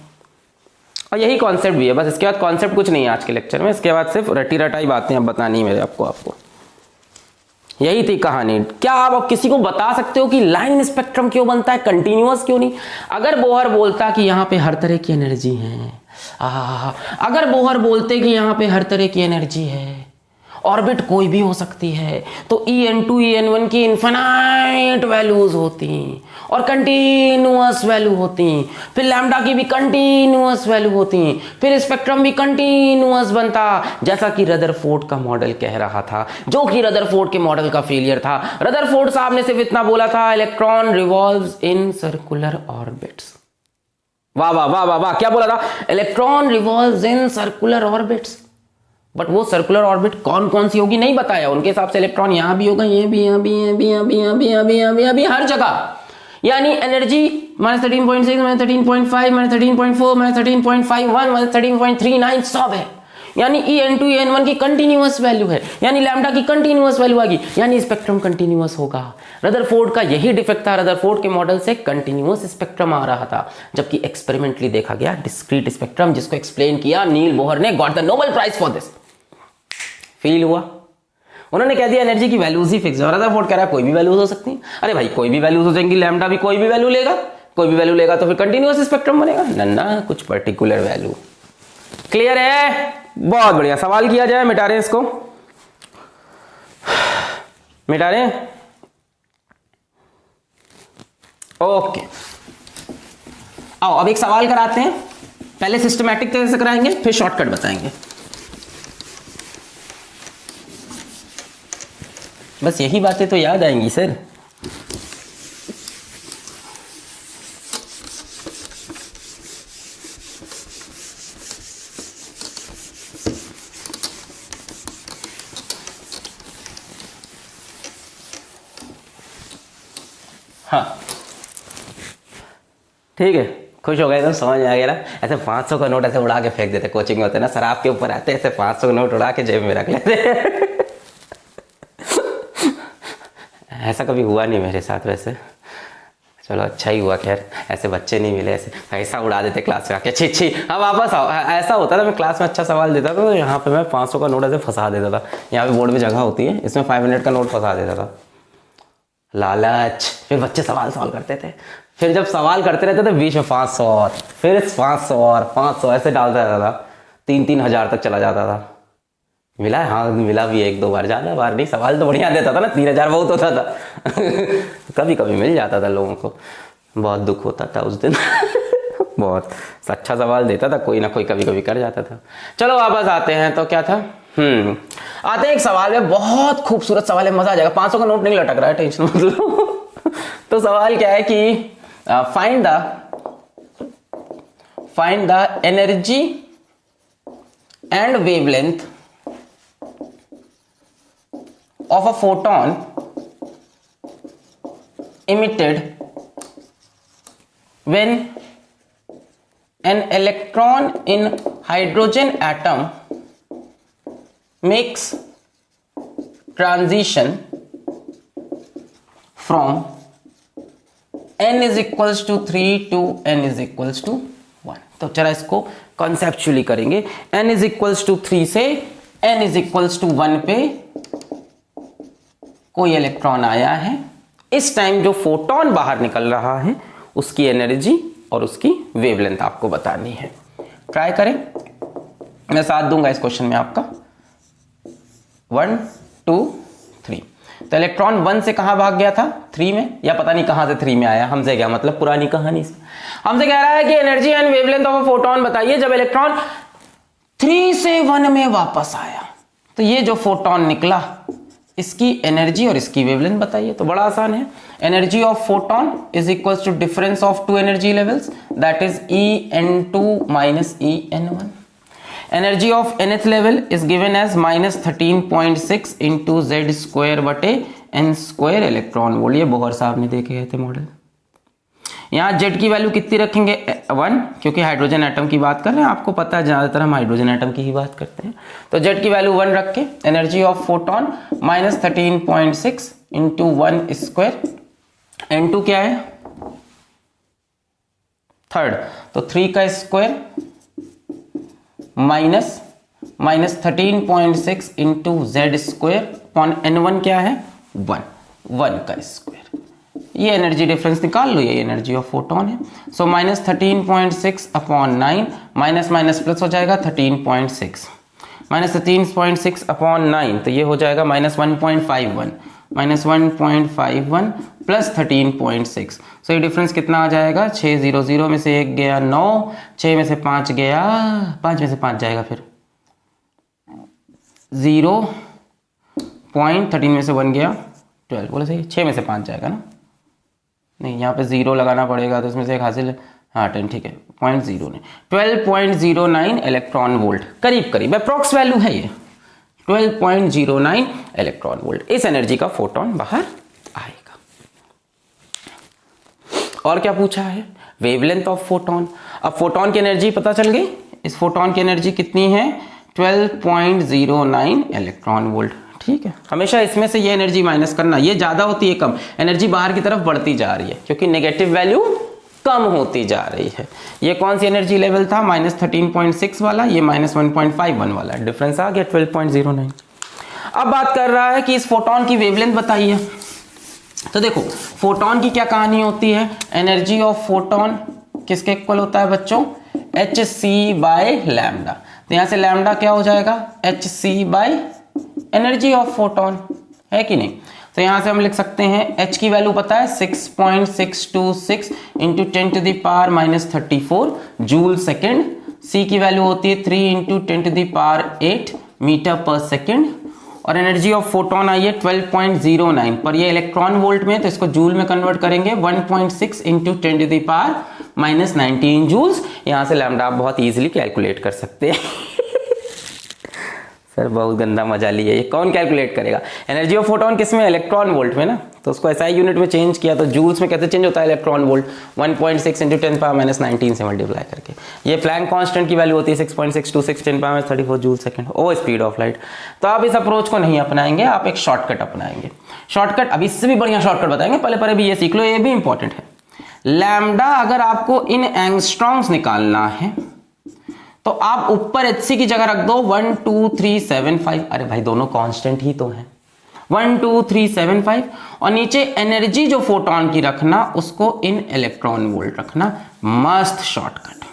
और यही कॉन्सेप्ट भी है। बस इसके बाद कॉन्सेप्ट कुछ नहीं है आज के लेक्चर में, इसके बाद सिर्फ रटी रटाई बातें अब बतानी है मेरे आपको। यही थी कहानी। क्या आप किसी को बता सकते हो कि लाइन स्पेक्ट्रम क्यों बनता है, कंटिन्यूअस क्यों नहीं? अगर बोहर बोलता कि यहां पे हर तरह की एनर्जी है, अगर बोहर बोलते कि यहां पे हर तरह की एनर्जी है, ऑर्बिट कोई भी हो सकती है, तो En2 En1 की इन्फिनाइट वैल्यूज होती और कंटिन्यूअस वैल्यू होती, फिर लैम्डा की भी कंटिन्यूअस वैल्यू होती, फिर स्पेक्ट्रम भी कंटिन्यूअस बनता, जैसा कि रदरफोर्ड का मॉडल कह रहा था, जो कि रदरफोर्ड के मॉडल का फेलियर था। रदरफोर्ड साहब ने सिर्फ इतना बोला था, electron revolves in circular orbits. वाह वाह वाह वाह वाह, क्या बोला था? Electron revolves in circular orbits. But वो सर्कुलर ऑर्बिट कौन कौन सी होगी नहीं बताया। उनके हिसाब से इलेक्ट्रॉन यहां भी होगा, ये भी, यहां भी, यहां भी, यहां भी, यहां भी, यहां भी, यहां भी, यहां भी, हर जगह। यानी एनर्जी -13.6, -13.5, -13.4, -13.51, -13.39 सब है। यानी En2 En1 की कंटिन्यूअस वैल्यू है, यानी लैम्डा की कंटिन्यूअस वैल्यू आएगी, यानी स्पेक्ट्रम कंटिन्यूअस होगा। रदरफोर्ड का यही डिफेक्ट था, रदरफोर्ड के मॉडल से कंटिन्यूअस स्पेक्ट्रम आ रहा था, जबकि एक्सपेरिमेंटली देखा गया डिस्क्रीट स्पेक्ट्रम, जिसको एक्सप्लेन किया नील बोहर ने, got the Nobel prize for this. Feel हुआ? उन्होंने कह दिया एनर्जी की वैल्यूज ही फिक्स है, और रदरफोर्ड कह रहा है कोई भी वैल्यूज हो सकती है। अरे भाई कोई भी वैल्यूज हो जाएंगी, लैम्डा भी कोई भी वैल्यू लेगा, कोई भी वैल्यू लेगा तो फिर कंटिन्यूअस स्पेक्ट्रम बनेगा ना, कुछ पर्टिकुलर वैल्यू। क्लियर है? बहुत बढ़िया। सवाल किया जाए, मिटा रहे हैं इसको, मिटा रहे हैं। ओके, आओ अब एक सवाल कराते हैं। पहले सिस्टमैटिक तरह से कराएंगे, फिर शॉर्टकट बताएंगे। बस यही बातें तो याद आएंगी सर। हाँ ठीक है, खुश हो गए तो समझ में आ गया ना। ऐसे 500 का नोट ऐसे उड़ा के फेंक देते, कोचिंग में होते ना, सर आपके ऊपर आते ऐसे 500 का नोट उड़ा के जेब में रख लेते। ऐसा कभी हुआ नहीं मेरे साथ वैसे, चलो अच्छा ही हुआ। खैर ऐसे बच्चे नहीं मिले, ऐसे पैसा उड़ा देते क्लास में आके, छी छी अब वापस आओ। ऐसा होता था, मैं क्लास में अच्छा सवाल देता था तो यहाँ पे मैं 500 का नोट ऐसे फंसा देता था। यहाँ पे बोर्ड में जगह होती है, इसमें 500 का नोट फंसा देता था। लालच। फिर बच्चे सवाल करते थे, फिर जब सवाल करते रहते थे बीच में 500 और फिर 500 और 500 ऐसे डालता रहता था, 3-3 हज़ार तक चला जाता था। मिला है? हाँ मिला भी, 1-2 बार, ज़्यादा बार नहीं। सवाल तो बढ़िया देता था ना, 3000 बहुत होता था। कभी कभी मिल जाता था लोगों को, बहुत दुख होता था उस दिन। बहुत अच्छा सवाल देता था कोई ना कोई, कभी कभी कर जाता था। चलो वापस आते हैं, तो क्या था, आते हैं एक सवाल में, बहुत खूबसूरत सवाल है, मजा आ जाएगा। 500 का नोट नहीं लटक रहा है, टेंशन मत लो। तो सवाल क्या है कि find the energy and wavelength of a photon emitted when an electron in hydrogen atom makes transition from n is equals to 3 to n is equals to 1। तो जरा इसको कॉन्सेप्चुअली करेंगे। n इज इक्वल्स टू 3 से n is equals to 1 पे कोई electron आया है, इस टाइम जो फोटोन बाहर निकल रहा है उसकी एनर्जी और उसकी वेवलेंथ आपको बतानी है। ट्राई करें, मैं साथ दूंगा इस क्वेश्चन में आपका। 1 2 3। तो इलेक्ट्रॉन 1 से कहां भाग गया था? 3 में, या पता नहीं कहां से 3 में आया। हमसे क्या मतलब, पुरानी कहानी से हमसे कह रहा है कि energy and wavelength of a photon बताइए जब इलेक्ट्रॉन 3 से 1 में वापस आया। तो ये जो फोटोन निकला इसकी एनर्जी और इसकी वेवलेंथ बताइए। तो बड़ा आसान है, energy of photon is equals to difference of two energy levels, that is En2 minus En1। Energy of nth level is given as -13.6 into Z square बटे n स्क्वायर इलेक्ट्रॉन वोल्ट। ये Bohr साहब ने देखे गए थे model. यहां Z की value कितनी रखेंगे? 1, क्योंकि हाइड्रोजन एटम की बात कर रहे हैं, आपको पता है ज्यादातर हम हाइड्रोजन एटम की ही बात करते हैं। तो जेड की वैल्यू 1 रख के energy of photon -13.6 into 1 square, n2 क्या है? 3rd, तो 3 का square minus -13.6 into Z square upon n1 क्या है? 1 का स्क्वायर। ये एनर्जी डिफरेंस निकाल लो, ये एनर्जी ऑफ फोटोन है। सो -13.6 अपॉन 9, माइनस माइनस प्लस हो जाएगा 13.6, -13.6 अपॉन 9, तो ये हो जाएगा -1.51, -1.51 प्लस 13.6। सो ये डिफरेंस कितना आ जाएगा? 600 में से 1 गया 9, 6 में से 5 गया, 5 में से 5 जाएगा फिर 0.13 में से 1 गया 12, बोले सही? 6 में से 5 जाएगा ना, नहीं यहाँ पे 0 लगाना पड़ेगा, तो इसमें से एक हासिल है, हाँ 10, ठीक है, 0.0 नहीं 12.09 इलेक्ट्रॉन वोल्ट, करीब करीब अप्रॉक्स वैल्यू है ये 12.09 इलेक्ट्रॉन वोल्ट। इस एनर्जी का फोटोन बाहर आएगा। और क्या पूछा है? Wavelength of photon. अब फोटोन की एनर्जी पता चल गई, इस फोटोन की एनर्जी कितनी है? 12.09 इलेक्ट्रॉन वोल्ट। ठीक है, हमेशा इसमें से ये एनर्जी माइनस करना, ये ज्यादा होती है कम, एनर्जी बाहर की तरफ बढ़ती जा रही है क्योंकि नेगेटिव वैल्यू कम होती जा रही है। ये कौन सी एनर्जी लेवल था? -13.6 वाला, ये -1.51 वाला, डिफरेंस आ गया 12.09। अब बात कर रहा है कि इस फोटोन की वेवलेंथ बताइए। तो देखो फोटोन की क्या कहानी होती है, एनर्जी ऑफ फोटोन किसके इक्वल होता है बच्चों? hc/λ। तो यहां से लैम्डा क्या हो जाएगा? hc/ एनर्जी ऑफ फोटोन, है कि नहीं? तो यहां से हम लिख सकते हैं h की वैल्यू पता है 6.626 इंटू 10⁻⁻34 जूल सेकेंड, c की वैल्यू होती है 3 इंटू 10⁸ मीटर पर सेकेंड, और एनर्जी ऑफ फोटोन आई है 12.09 पर ये इलेक्ट्रॉन वोल्ट में, तो इसको जूल में कन्वर्ट करेंगे 1.6 इंटू 10⁻⁻19 जूल्स। यहां से लैम्डा आप बहुत इजीली कैलकुलेट कर सकते हैं। सर बहुत गंदा मजा लिया, ये कौन कैलकुलेट करेगा? एनर्जी ऑफ फोटोन किस में? इलेक्ट्रॉन वोल्ट में ना, तो उसको एसआई यूनिट में चेंज किया, तो जूल्स में कैसे चेंज होता है इलेक्ट्रॉन वोल्ट? 1.6 इंटू 10⁻⁻19 से मल्टीप्लाई करके। ये प्लैंक कांस्टेंट की वैल्यू होती है 6.626 10⁻34 जूल सेकंड, ओ स्पीड ऑफ लाइट। तो आप इस अप्रोच को नहीं अपनाएंगे, आप एक शॉर्टकट अपनाएंगे। शॉर्टकट, अब इससे भी बढ़िया शॉर्टकट बताएंगे, पहले भी ये सीख लो, ये भी इंपॉर्टेंट है। लैम्डा अगर आपको इन एंगस्ट्रॉम्स निकालना है तो आप ऊपर hc की जगह रख दो 12375, अरे भाई दोनों कांस्टेंट ही तो हैं, 12375, और नीचे एनर्जी जो फोटोन की रखना उसको इन इलेक्ट्रॉन वोल्ट रखना। मस्त शॉर्टकट,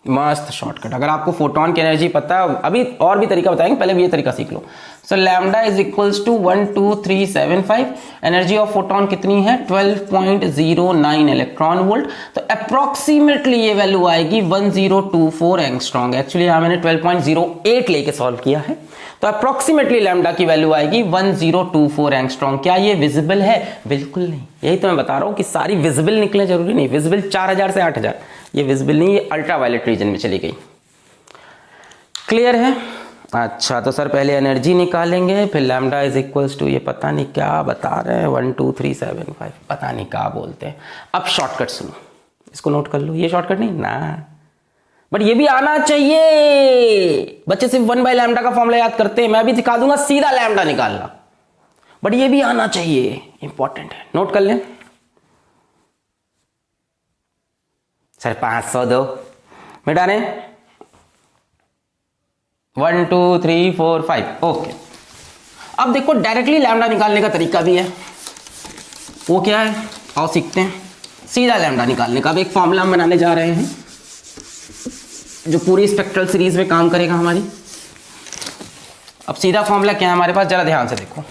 मस्त शॉर्टकट। अगर आपको फोटोन की एनर्जी पता है, अभी और भी तरीका बताएंगे, पहले भी ये तरीका सीख लो। So lambda is equals to 12375, energy of photon कितनी है? 12.09 इलेक्ट्रॉन वोल्ट। तो अप्रोक्सीमेटली ये वैल्यू आएगी 1024 एंगस्ट्रॉम। एक्चुअली यहां मैंने 12.08 लेके सॉल्व किया है, तो अप्रोक्सीमेटली लैम्डा की वैल्यू आएगी 1024 एंगस्ट्रॉम। क्या ये विजिबल है? बिल्कुल नहीं, यही तो मैं बता रहा हूं कि सारी विजिबल निकले, जरूरी नहीं विजिबल 4000 से 8000, ये विजिबल नहीं, ये अल्ट्रावायलेट रीजन में चली गई। क्लियर है? अच्छा, तो सर पहले एनर्जी निकालेंगे, फिर लैम्डा इज इक्वल्स टू, ये पता नहीं क्या बता रहे हैं, 12375, पता नहीं क्या बोलते हैं। अब शॉर्टकट सुनो, इसको नोट कर लो, ये शॉर्टकट नहीं ना, बट ये भी आना चाहिए। बच्चे सिर्फ 1/λ का फॉर्मूला याद करते हैं, मैं भी दिखा दूंगा सीधा लैम्डा निकालना। बट ये भी आना चाहिए, इंपॉर्टेंट है, नोट कर लें। सर 500 दो मिटा रहे, 1 2 3 4 5, ओके। अब देखो डायरेक्टली लैम्डा निकालने का तरीका भी है, वो क्या है, आओ सीखते हैं। सीधा लैम्डा निकालने का अब एक फॉर्मूला हम बनाने जा रहे हैं जो पूरी स्पेक्ट्रल सीरीज में काम करेगा हमारी। अब सीधा फॉर्मूला क्या है हमारे पास, जरा ध्यान से देखो,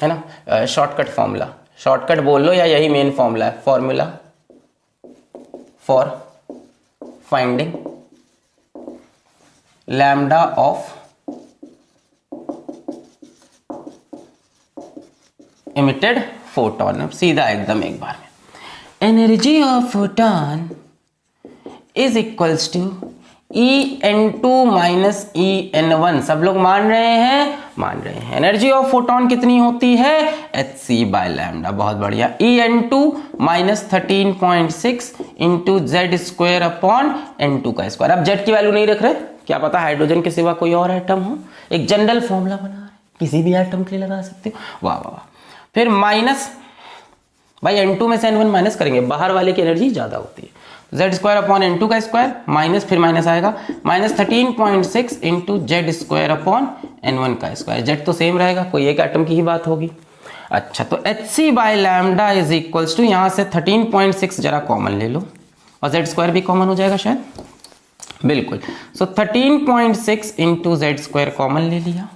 है ना, शॉर्टकट फॉर्मूला, शॉर्टकट बोल लो या यही मेन फॉर्मूला है, formula for finding lambda of emitted photon. अब सीधा एकदम एक बार में, energy of photon is equals to En2 minus En1। सब लोग मान रहे हैं, मान रहे हैं। एनर्जी ऑफ फोटोन कितनी होती है, hc बाय लैम्डा, बहुत बढ़िया। En2 minus 13.6 into Z square upon N2 का स्क्वायर। अब जेड की वैल्यू नहीं रख रहे, क्या पता हाइड्रोजन के सिवा कोई और एटम हो, एक जनरल फॉर्मूला बना रहे, किसी भी एटम के लिए लगा सकते हो, वाह वाह वाह। फिर माइनस भाई N2 में से N1 माइनस करेंगे, बाहर वाले की एनर्जी ज्यादा होती है, जेड स्क्वायर अपॉन N2 का स्क्वायर, माइनस फिर माइनस आएगा, minus 13.6 into Z square upon N1 का स्क्वायर। जेड तो सेम रहेगा, कोई एक एटम की ही बात होगी। अच्छा, तो hc by lambda is equals to, यहां से 13.6 जरा कॉमन ले लो और जेड स्क्वायर भी कॉमन हो जाएगा शायद, बिल्कुल। सो 13.6 इंटू जेड स्क्वायर कॉमन ले लिया,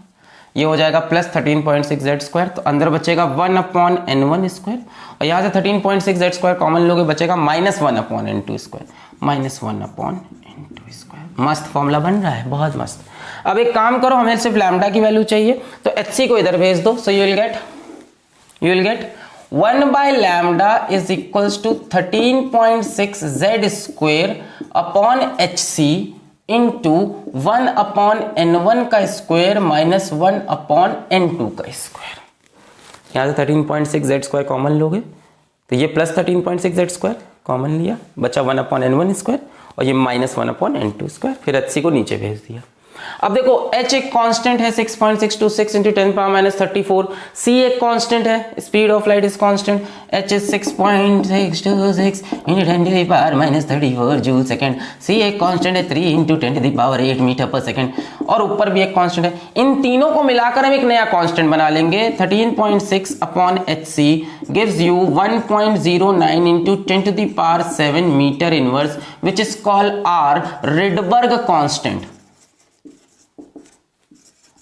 ये हो जाएगा प्लस 13.6 जेड स्क्वायर, तो अंदर बचेगा 1 अपॉन N1 स्क्वायर, और यहाँ से 13.6 जेड स्क्वायर कॉमन लोगे, बचेगा minus 1 upon N2 square, minus 1 upon N2 square. मस्त फॉर्मूला बन रहा है, बहुत मस्त। अब एक काम करो, हमें सिर्फ लैम्डा की वैल्यू चाहिए, तो hc को इधर भेज दो, so you will get 1 by lambda is equals to 13.6 Z square upon hc into 1 upon N1 का स्क्वायर माइनस 1 अपॉन N2 का स्क्वायर। यहाँ से 13.6 जेड स्क्वायर कॉमन लोगे, तो ये प्लस 13.6 जेड स्क्वायर कॉमन लिया, बचा 1 अपॉन N1 स्क्वायर, और ये माइनस 1 अपॉन N2 स्क्वायर, फिर hc को नीचे भेज दिया। अब देखो h एक कांस्टेंट है 6.626 इंटू 10 पावर माइनस 34, c एक कांस्टेंट है, speed of light is constant, h is 6.626 into 10 to the power minus 34 joule second, c एक कांस्टेंट है 3 into 10 to the power 8 metre per second, और ऊपर भी एक कांस्टेंट है। इन तीनों को मिलाकर हम एक नया कांस्टेंट बना लेंगे, 13.6 upon hc gives you 1.09 into 10 to the power 7 metre inverse, which is called R Rydberg constant.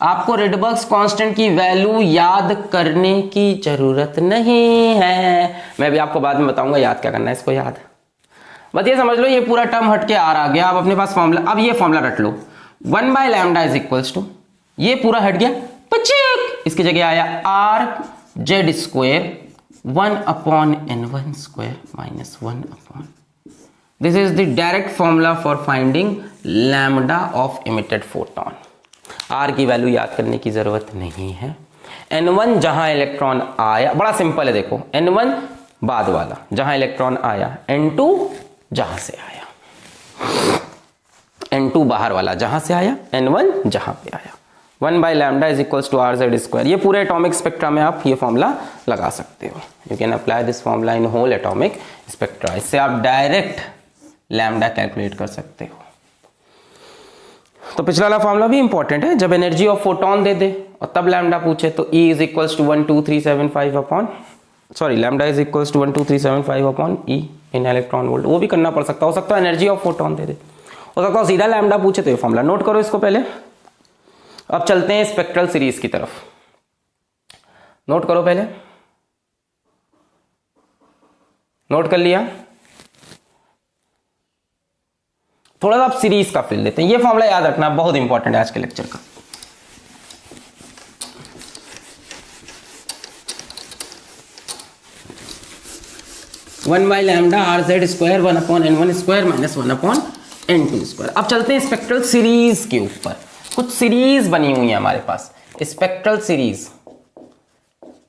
आपको रिडबर्ग कांस्टेंट की वैल्यू याद करने की जरूरत नहीं है, मैं भी आपको बाद में बताऊंगा याद क्या करना है इसको, याद बस ये समझ लो, ये पूरा टर्म हट के आर आ गया। अब अपने पास फॉर्मूला, अब ये फॉर्मूला रट लो, 1 बाय लैम्डा इज इक्वल्स टू, ये पूरा हट गया, पचिक, इसकी जगह आया R Z square 1 upon N1 square minus 1 upon, this is the direct formula for finding lambda of emitted photon. R की वैल्यू याद करने की जरूरत नहीं है। N1 जहां इलेक्ट्रॉन आया, बड़ा सिंपल है, देखो N1 बाद वाला जहां इलेक्ट्रॉन आया, N2 जहां से आया, N2 बाहर वाला जहां से आया, N1 जहां पे आया। 1 by lambda is equals to R Z square. ये पूरे एटॉमिक स्पेक्ट्रा में आप ये फॉर्मूला लगा सकते हो, you can apply this formula in whole atomic spectra. इससे आप डायरेक्ट लैम्डा कैलकुलेट कर सकते हो। तो पिछला वाला फॉर्मूला भी इंपॉर्टेंट है, जब एनर्जी ऑफ फोटोन दे दे और तब लैम्डा पूछे, तो E is equals to 12375 upon, sorry lambda is equals to 12375 upon E in electron volt. वो भी करना पड़ सकता, हो सकता है एनर्जी ऑफ फोटोन दे दे, हो सकता है सीधा लैम्डा पूछे, तो ये फॉर्मूला नोट करो इसको पहले। अब चलते हैं स्पेक्ट्रल सीरीज की तरफ, नोट करो पहले, नोट कर लिया, थोड़ा सा आप सीरीज का फिल लेते हैं। ये फॉर्मूला याद रखना बहुत इंपॉर्टेंट है आज के लेक्चर का। One by lambda are Z square 1 upon N1 square minus 1 upon N2 square. अब चलते हैं स्पेक्ट्रल सीरीज के ऊपर। कुछ सीरीज बनी हुई है हमारे पास, स्पेक्ट्रल सीरीज।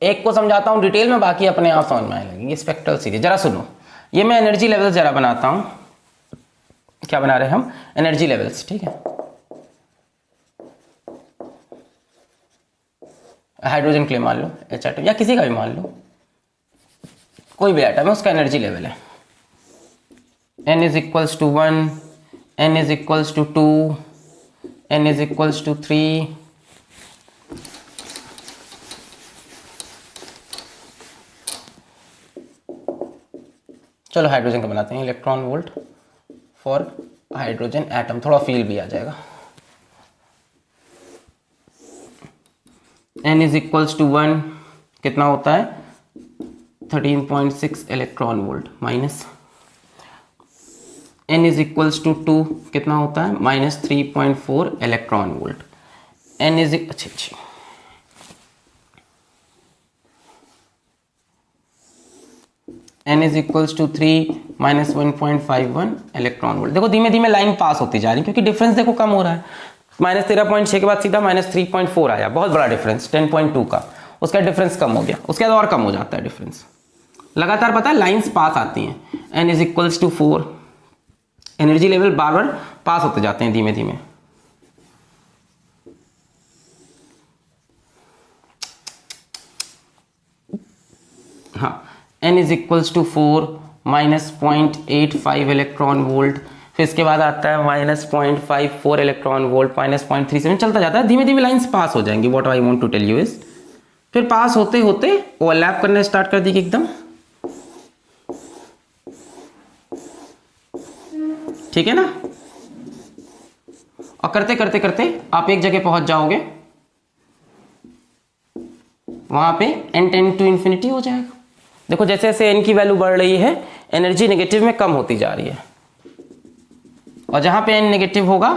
एक को समझाता हूं डिटेल में, बाकी अपने आप समझ में आने लगेंगे। स्पेक्ट्रल सीरीज जरा सुनो, ये मैं एनर्जी लेवल जरा बनाता हूं। क्या बना रहे हैं हम? एनर्जी लेवल्स, ठीक है। हाइड्रोजन के लिए मान लो H एटम, या किसी का भी मान लो, कोई भी एटम है उसका एनर्जी लेवल है n is equals to 1, n is equals to 2, n is equals to 3, चलो हाइड्रोजन का बनाते हैं, electron volt for hydrogen atom, थोड़ा फील भी आ जाएगा। n इज इक्वल्स टू 1 कितना होता है 13.6 electron volt, minus n is equals to 2 कितना होता है minus 3.4 electron volt, n is अच्छा n is equals to 3 minus 1.51 electron volt. देखो धीमे धीमे लाइन पास होती जा रही है क्योंकि डिफरेंस देखो कम हो रहा है, माइनस 13.6 के बाद सीधा माइनस 3.4 आया, बहुत बड़ा डिफरेंस 10.2 का, उसका डिफरेंस कम हो गया, उसके बाद और कम हो जाता है डिफरेंस, लगातार पता है लाइंस पास आती हैं। n is equals to 4, energy level बार बार पास होते जाते हैं धीमे धीमे। हाँ, n is equals to 4 minus 0.85 electron volt, फिर इसके बाद आता है माइनस 0.54 इलेक्ट्रॉन वोल्ट, माइनस 0.37 चलता जाता है, धीमे धीमे लाइंस पास हो जाएंगी। What I want to tell you is, फिर पास होते होते ओवरलैप करना स्टार्ट कर देगी एकदम, ठीक है ना, और करते करते करते आप एक जगह पहुंच जाओगे, वहां पे n टेंड टू इंफिनिटी हो जाएगा। देखो जैसे जैसे n की वैल्यू बढ़ रही है एनर्जी नेगेटिव में कम होती जा रही है, और जहां पे n नेगेटिव होगा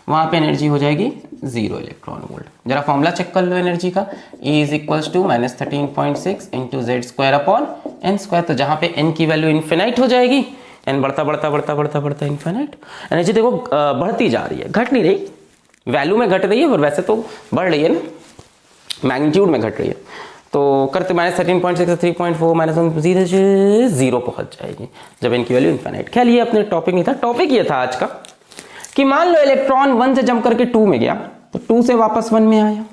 वहां पे एनर्जी हो जाएगी 0 इलेक्ट्रॉन वोल्ट। जरा फॉर्मूला चेक कर लो एनर्जी का, E is equals to minus 13.6 into Z square upon N square. तो जहां पे n की वैल्यू इन्फिनाइट हो जाएगी, n बढ़ता बढ़ता बढ़ता बढ़ता बढ़ता इन्फिनाइट, एनर्जी देखो बढ़ती जा रही है, घट नहीं रही, वैल्यू में घट रही है और वैसे तो बढ़ रही है ना, मैग्नीट्यूड में घट रही है। तो करते माइनस 13.6 से 3.4 माइनस 0 पहुंच जाएगी जब इनकी वैल्यू इन्फिनाइट। ख्याल ये अपने टॉपिक नहीं था, टॉपिक ये था आज का कि मान लो इलेक्ट्रॉन 1 से जंप करके 2 में गया तो 2 से वापस 1 में आया,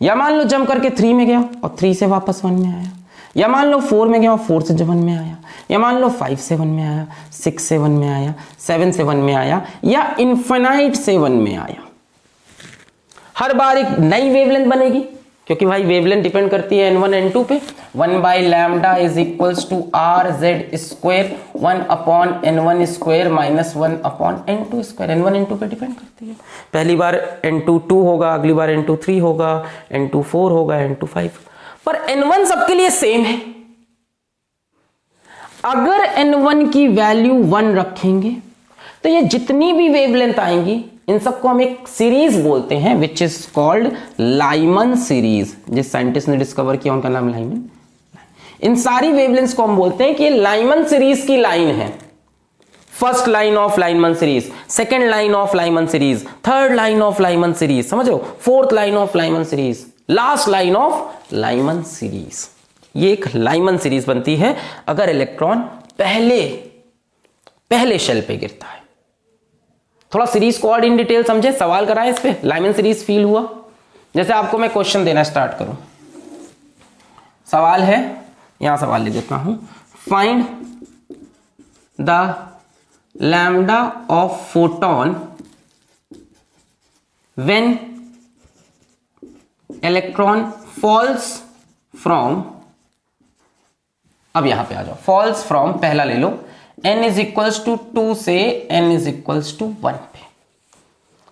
या मान लो जंप करके 3 में गया और 3 से वापस 1 में आया, या मान लो 4 में गया और 4 से 1 में आया, या मान लो 5 से 1 में आया, 6 से 1 में आया, 7 से 1 में आया, या इन्फिनाइट से 1 में आया। हर बार एक नई वेवलेंथ बनेगी क्योंकि भाई वेवलेंथ डिपेंड करती है n1 n2 पे। 1 by lambda is equals to R Z square 1 upon n1 square minus 1 upon n2 square. n1 n2 पे डिपेंड करती है, पहली बार n2 2 होगा, अगली बार n2 3 होगा, n2 4 होगा, n2 5, पर n1 सबके लिए सेम है। अगर n1 की वैल्यू 1 रखेंगे तो ये जितनी भी वेवलेंथ आएंगी इन सबको हम एक सीरीज बोलते हैं विच इज कॉल्ड लाइमन सीरीज। जिस साइंटिस्ट ने डिस्कवर किया उनका नाम लाइमन। इन सारी वेवलेंथ्स को हम बोलते हैं कि ये लाइमन सीरीज की लाइन है। First line of Lyman series, second line of Lyman series, third line of Lyman series, समझ लो, fourth line of Lyman series, last line of Lyman series. ये एक लाइमन सीरीज बनती है अगर इलेक्ट्रॉन पहले शेल पे गिरता है। थोड़ा सीरीज को और इन डिटेल समझे, सवाल कराए इस पे, लाइमन सीरीज फील हुआ। जैसे आपको मैं क्वेश्चन देना स्टार्ट करूं, सवाल है, यहां सवाल लिख देता हूं, find the lambda of photon when electron falls from, अब यहां पे आ जाओ, फॉल्स फ्रॉम पहला ले लो, n इज इक्वल्स टू 2 से n इज इक्वल्स टू 1 पे।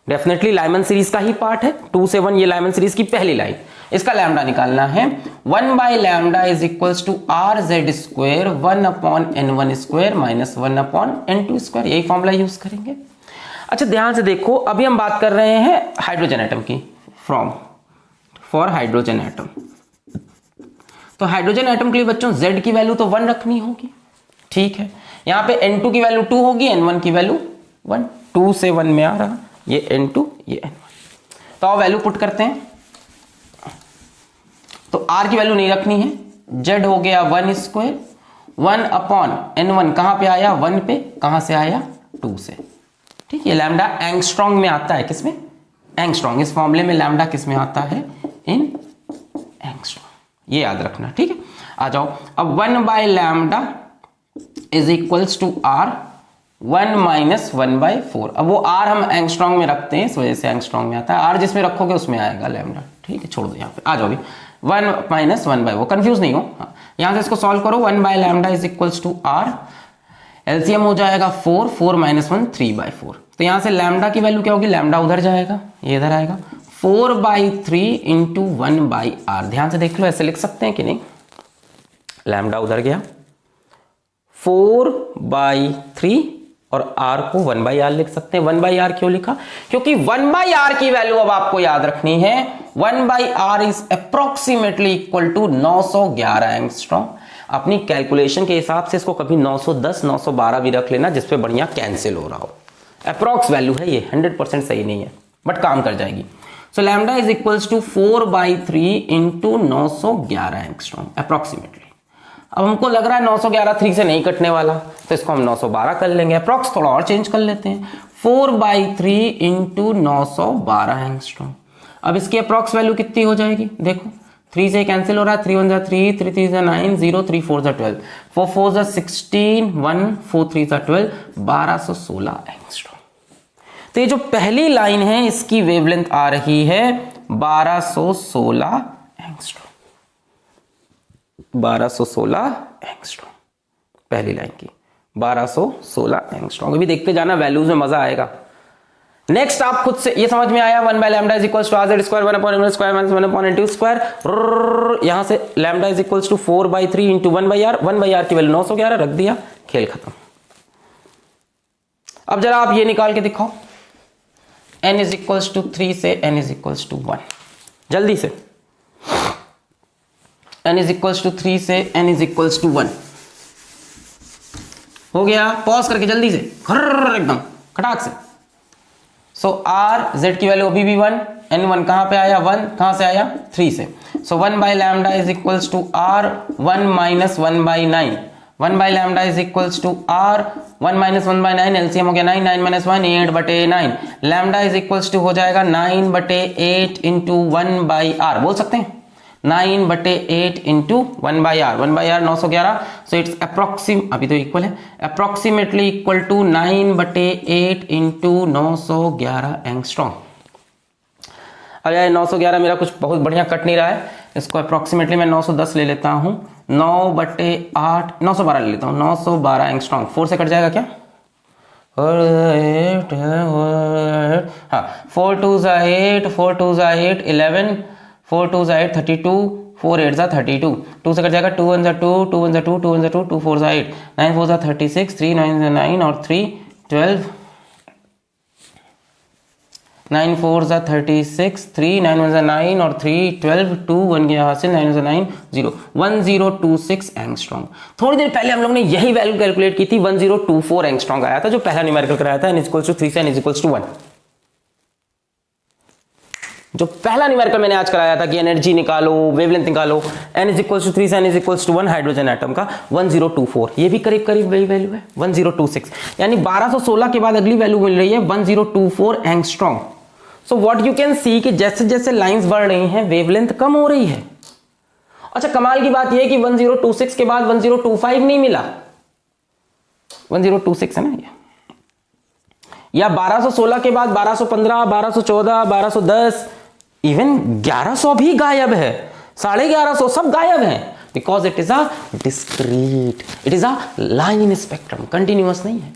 डेफिनेटली लाइमन सीरीज का ही पार्ट है, 2 से 1 ये लाइमन सीरीज की पहली लाइन। इसका लैम्डा निकालना है, 1 by lambda is equals to R Z square 1 upon n1 square minus 1 upon n2 square. यही फॉर्मूला यूज करेंगे। अच्छा ध्यान से देखो, अभी हम बात कर रहे हैं हाइड्रोजन एटम की, फॉर हाइड्रोजन एटम। तो हाइड्रोजन एटम के लिए बच्चों z की वैल्यू तो 1 रखनी होगी, ठीक है। यहां पे n2 की वैल्यू 2 होगी, n1 की वैल्यू 1, 2 से 1 में आ रहा, ये n2 ये n1। तो वैल्यू पुट करते हैं, तो r की वैल्यू नहीं रखनी है, z हो गया 1 स्क्वायर 1 अपॉन n1 कहां पे आया 1 पे, कहां से आया 2 से, ठीक है। लैम्डा एंगस्ट्रॉन्ग में आता है, किसमें, एंगस्ट्रॉन्ग। इस फॉर्मूले में लैम्डा किस में आता है, इन एंगस्ट्रॉम, ये याद रखना, ठीक है। आ जाओ अब 1/λ इज इक्वल्स टू R 1 - 1/4। अब वो R हम एंगस्ट्रॉम में रखते हैं, इस वजह से एंगस्ट्रॉम में आता है। R जिसमें रखोगे उसमें आएगा लैम्डा, ठीक है। छोड़ दो यहाँ पे, आ जाओ अभी 1 - 1/4, कंफ्यूज नहीं हो। हाँ, यहाँ से इसको सॉल्व करो। 1/λ is equals to R, LCM हो जाएगा 4, 4 - 1 3/4। तो यहाँ से लैम्डा की वैल्यू क्या होगी, लैम्डा उधर जाएगा, ये इधर आएगा, 4/3 इंटू 1/R। ध्यान से देख लो, ऐसे लिख सकते हैं कि नहीं, लैम्डा उधर गया, 4/3 और R को 1/R लिख सकते हैं। 1/R क्यों लिखा, क्योंकि 1/R की वैल्यू अब आपको याद रखनी है, 1/R is approximately equal to 911 angstrom. अपनी कैलकुलेशन के हिसाब से इसको कभी 910, 912 भी रख लेना, जिसपे बढ़िया कैंसिल हो रहा हो। अप्रोक्स वैल्यू है ये, 100% सही नहीं है, बट काम कर जाएगी। So lambda is equals to 4/3 into 911 angstrom approximately. अब हमको लग रहा है 911 3 से नहीं कटने वाला, तो इसको हम 912 कर लेंगे। अप्रॉक्स थोड़ा और चेंज कर लेते हैं, 4/3 इंटू 912 एंगस्ट्रॉम। अब इसकी अप्रॉक्स वैल्यू कितनी हो जाएगी, देखो 3 से कैंसिल हो रहा है, 3 1 3, 3 3 9, 0 3 4 12, 4 4 16, 1 4 3 12, 1216 एंगस्ट्रॉम। तो ये जो पहली लाइन है इसकी वेवलेंथ आ रही है 1216 एंगस्ट्रॉम, 1216 एंगस्ट्रॉम, पहली लाइन की 1216 एंगस्ट्रॉम। अभी देखते जाना, वैल्यूज में मजा आएगा। नेक्स्ट आप खुद से ये समझ में आया, 1/λ is equals to R Z square 1/m square minus 1/2 square. यहां से lambda is equals to 4/3 into 1/R। 1/R की वैल्यू 911 रख दिया, खेल खत्म। अब जरा आप ये निकाल के दिखाओ, n इज इक्वल्स टू 3 से n इज इक्वल्स टू 1, जल्दी से। n इज इक्वल्स टू 3 से n इज इक्वल्स टू 1 हो गया। पॉज करके जल्दी से, एकदम खटाक से। सो R Z की वैल्यू अभी भी 1, N1 कहां पे आया, 1 कहां से आया, 3 से। So 1/λ is equals to R 1 - 1/9, 1/λ is equals to R 1 - 1/9, LCM हो गया 9, 9 - 1 8/9। लैम्डा इज इक्वल्स टू हो जाएगा 9/8 इंटू 1/R, बोल सकते हैं 9/8 into 1/R, 1/R 911। So it's अप्रोक्सीम, अभी तो इक्वल है, approximately equal to 9/8 into 911 angstrom. अब यार 911 मेरा कुछ बहुत बढ़िया कट नहीं रहा है, इसको अप्रोक्सीमेटली मैं 910 ले लेता हूं, 9/8 912 ले लेता हूं, 912 एंगस्ट्रॉम। 4 से कट जाएगा क्या, हाँ 4 2 8, 4 2 8 11, 4 2 8 32, 4 8 32, 2 से कट जाएगा, 2 1 2, 2 1 2, 2 1 2, 2 4 8, 9 4 36, 3 9 9 और 3 12, 9 4 36, 3 9 1 9 और 3 12, 2 1 के यहाँ से 9 9 0, 1026 एंगस्ट्रॉम। थोड़ी देर पहले हम लोग ने यही वैल्यू कैलकुलेट की थी, 1024 एंगस्ट्रॉम आया था, जो पहला न्यूमेरिकल कराया था, n इक्वल्स टू 3 से n इक्वल्स टू 1। जो पहला न्यूमेरिकल मैंने आज कराया था कि एनर्जी निकालो, वेवलेंथ निकालो, n इज इक्वल्स टू 3 से n is equals to 1, hydrogen atom का 1024, ये भी करीब करीब वही वैल्यू है 1026, यानी 1216 के बाद अगली वैल्यू मिल रही है 1024 angstrom. So what you can see कि जैसे जैसे लाइंस बढ़ रही हैं वेवलेंथ कम हो रही है। अच्छा कमाल की बात यह है कि 1026 के बाद 1025 नहीं मिला, 1026 है ना ये, या 1216 के बाद 1215, 1214, 1210, इवन 1100 भी गायब है, 1150 सब गायब है, because it is a discrete, it is a line spectrum, continuous नहीं है।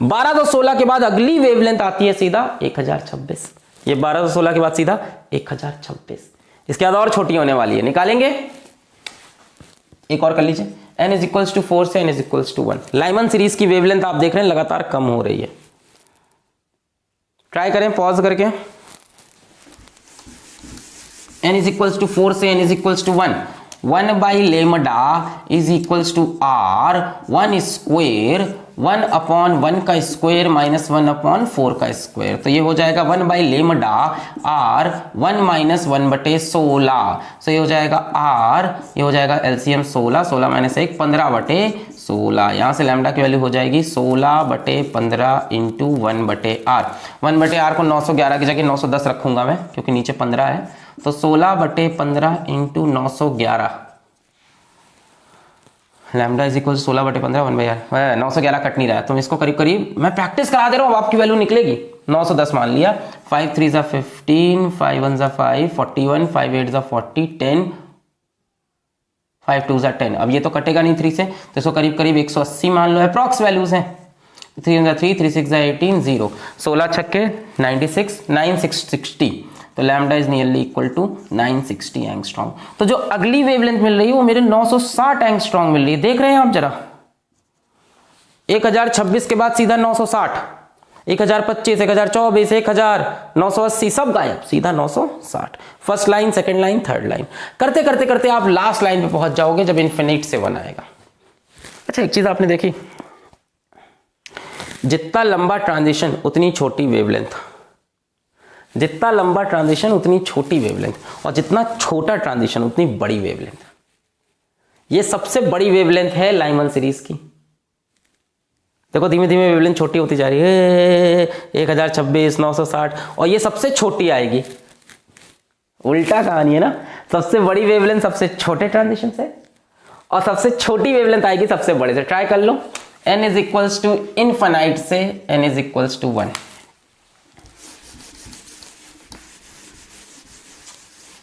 1216 के बाद अगली वेवलेंथ आती है सीधा 1026, ये 1216 के बाद सीधा 1026, इसके बाद और छोटी होने वाली है, निकालेंगे। एक और कर लीजिए, n इज इक्वल्स टू 4 से n is equals to 1। Lyman series की वेवलेंथ आप देख रहे हैं लगातार कम हो रही है। ट्राई करें पॉज करके, n इज इक्वल्स टू 4 से n is equals to 1, 1/λ is equals to R 1 square, 1/1 का स्क्वेयर माइनस 1/4 का स्क्वेयर, तो ये हो जाएगा 1/λ R 1 - 1/16। सो ये हो जाएगा R, ये हो जाएगा एलसीएम 16, 16 - 1 15/16। यहाँ से लैम्डा की वैल्यू हो जाएगी 16/15 इंटू 1/R। 1/R को 911 की जगह 910 रखूंगा मैं, क्योंकि नीचे 15 है, तो 16/15 into 911 lambda is equal 16/15 1/r 911 cut नहीं रहा है, तो इसको करीब करीब मैं प्रैक्टिस करा दे रहा हूँ, आपकी वैल्यू निकलेगी 910 मान लिया। 5 3 ज़ा 15, 5 1 ज़ा 5 41, 5 8 ज़ा 40, 10, 5 2 ज़ा 10। अब ये तो कटेगा नहीं 3 से, तो इसको करीब करीब 180 मान लो, अप्रॉक्स वैल्यूज हैं। 3 ज़ा 3, 3 6 ज़ा 18, 0, 16 छक्के 96, 9660, तो lambda is nearly equal to 960 angstrom. तो जो अगली वेवलेंथ मिल रही है वो मेरे 960 एंगस्ट्रॉन्ग मिल रही है। देख रहे हैं आप जरा, 1026 के बाद सीधा 960, 1025, 1024, 1980 सब गायब, सीधा 960। First line, second line, third line, करते करते करते आप लास्ट लाइन पे पहुंच जाओगे जब इन्फिनिट से 1 आएगा। अच्छा, एक चीज आपने देखी, जितना लंबा ट्रांजिशन उतनी छोटी वेवलेंथ, जितना लंबा ट्रांजिशन उतनी छोटी वेवलेंथ, और जितना छोटा ट्रांजिशन उतनी बड़ी वेवलेंथ। ये सबसे बड़ी वेवलेंथ है लाइमन सीरीज की। देखो धीमे धीमे वेवलेंथ छोटी होती जा रही है, 1026, 960, और ये सबसे छोटी आएगी। उल्टा कहानी है ना, सबसे बड़ी वेवलेंथ सबसे छोटे ट्रांजिशन से, और सबसे छोटी वेवलेंथ आएगी सबसे बड़े से। ट्राई कर लो, n is equals to infinite से n is equals to 1।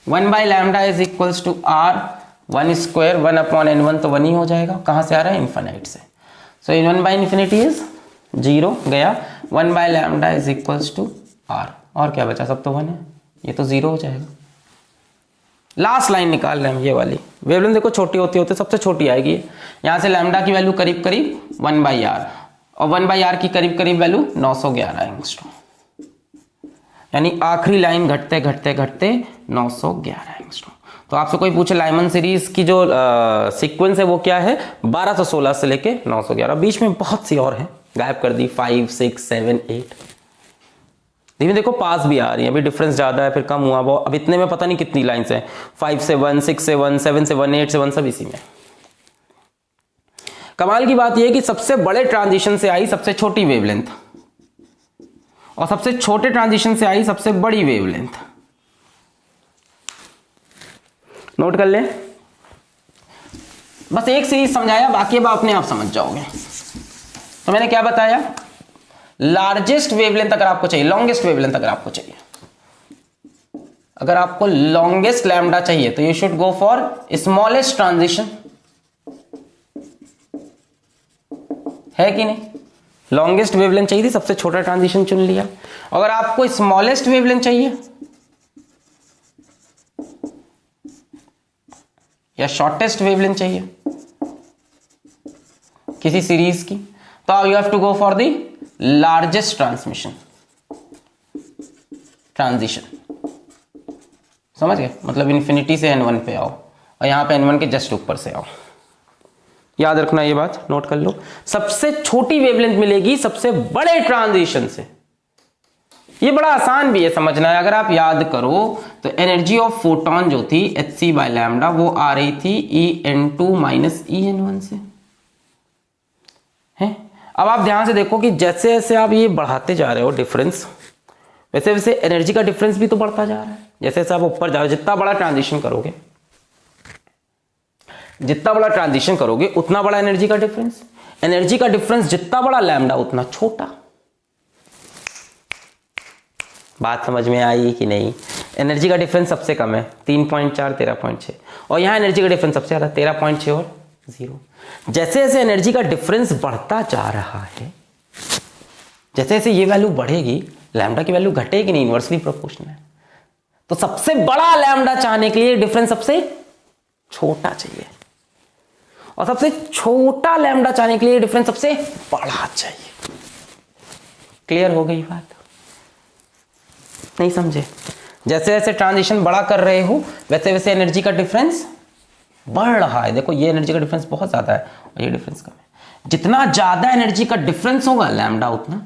1 by lambda is equals to r 1 square 1 upon n1, तो 1 ही हो जाएगा। कहां से आ रहा है? इनफाइनाइट से। So in 1 by infinity is 0 गया। 1 by lambda is equals to r, और क्या बचा? सब तो 1 है, ये तो 0 हो जाएगा। लास्ट लाइन निकाल रहे हैं ये वाली वेवलेंथ। देखो छोटी होती होती सबसे छोटी आएगी। यहां से लैम्डा की वैल्यू करीब करीब 1 बाई आर, और 1 बाई आर की करीब करीब वैल्यू 911 एंगस्ट्रॉम, यानी आखिरी लाइन घटते घटते घटते 911 एंगस्ट्रॉम। तो आपसे कोई पूछे लाइमन सीरीज की जो सीक्वेंस है वो क्या है? 1216 से लेके 911। बीच में बहुत सी और हैं, गायब कर दी, 5 6 7 8। धीमे देखो पास भी आ रही है, अभी डिफरेंस ज्यादा है फिर कम हुआ वो। अब इतने में पता नहीं कितनी लाइन्स हैं, 5 से 1, 6 से 1, 7 से 1, 8 से 1, सब इसी में। कमाल की बात यह है कि सबसे बड़े ट्रांजिशन से आई सबसे छोटी वेवलेंथ, और सबसे छोटे ट्रांजिशन से आई सबसे बड़ी वेवलेंथ। नोट कर ले, बस एक सीरीज समझाया, बाकी अब अपने आप समझ जाओगे। तो मैंने क्या बताया? लार्जेस्ट वेवलेंथ अगर आपको चाहिए, लॉन्गेस्ट वेवलेंथ अगर आपको चाहिए, अगर आपको लॉन्गेस्ट लैम्डा चाहिए तो you should go for smallest transition, है कि नहीं? लॉन्गेस्ट वेवलेंथ चाहिए थी, सबसे छोटा ट्रांजिशन चुन लिया। अगर आपको स्मॉलेस्ट वेवलेंथ चाहिए या शॉर्टेस्ट वेवलेंथ चाहिए किसी सीरीज की, तो you have to go for the largest transition. समझ गए? मतलब इन्फिनिटी से n1 पे आओ, और यहां पे n1 के जस्ट ऊपर से आओ। याद रखना ये बात, नोट कर लो। सबसे छोटी वेवलेंथ मिलेगी सबसे बड़े ट्रांजिशन से। ये बड़ा आसान भी है समझना है, अगर आप याद करो तो एनर्जी ऑफ फोटोन जो थी hc बाय लैम्डा, वो आ रही थी En2 माइनस En1 से, है? अब आप ध्यान से देखो कि जैसे जैसे आप ये बढ़ाते जा रहे हो डिफरेंस, वैसे वैसे एनर्जी का डिफरेंस भी तो बढ़ता जा रहा है। जैसे जैसे आप ऊपर जा रहे हो, जितना बड़ा ट्रांजिशन करोगे, जितना बड़ा ट्रांजिशन करोगे उतना बड़ा एनर्जी का डिफरेंस। एनर्जी का डिफरेंस जितना बड़ा लैम्डा उतना छोटा। बात समझ में आई कि नहीं? एनर्जी का डिफरेंस सबसे कम है 3.4 13.6, और यहां एनर्जी का डिफरेंस सबसे ज्यादा 13.6 और 0। जैसे जैसे एनर्जी का डिफरेंस बढ़ता जा रहा है, जैसे जैसे ये वैल्यू बढ़ेगी, लैम्डा की वैल्यू घटेगी नहीं, इनवर्सली प्रोपोर्शनल है। तो सबसे बड़ा लैम्डा चाहने के लिए डिफरेंस सबसे छोटा चाहिए, और सबसे छोटा लैम्डा चाहने के लिए डिफरेंस सबसे बड़ा चाहिए। क्लियर हो गई बात? नहीं समझे? जैसे जैसे ट्रांजिशन बड़ा कर रहे हो वैसे वैसे एनर्जी का डिफरेंस बढ़ रहा है। देखो ये एनर्जी का डिफरेंस बहुत ज्यादा है और ये डिफरेंस कम है। जितना ज्यादा एनर्जी का डिफरेंस होगा लैम्डा उतना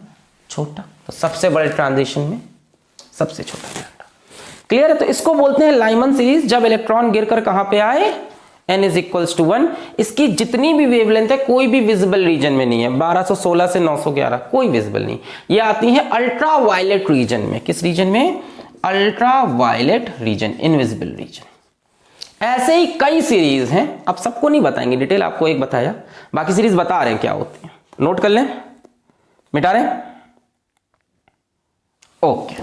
छोटा। तो सबसे बड़े ट्रांजिशन में सबसे छोटा लैम्डा। क्लियर है? तो इसको बोलते हैं लाइमन सीरीज। जब इलेक्ट्रॉन गिरकर कहां पे आए, n इज इक्वल्स टू 1। इसकी जितनी भी वेवलेंथ है कोई भी विजिबल रीजन में नहीं है। 1216 से 911 कोई विजिबल नहीं। ये आती है अल्ट्रा वायलेट रीजन में। किस रीजन में? Ultra violet region, invisible region. ऐसे ही कई सीरीज हैं, अब सबको नहीं बताएंगे, डिटेल आपको एक बताया, बाकी सीरीज बता रहे हैं क्या होती है, नोट कर लें, मिटा रहे हैं, ओके।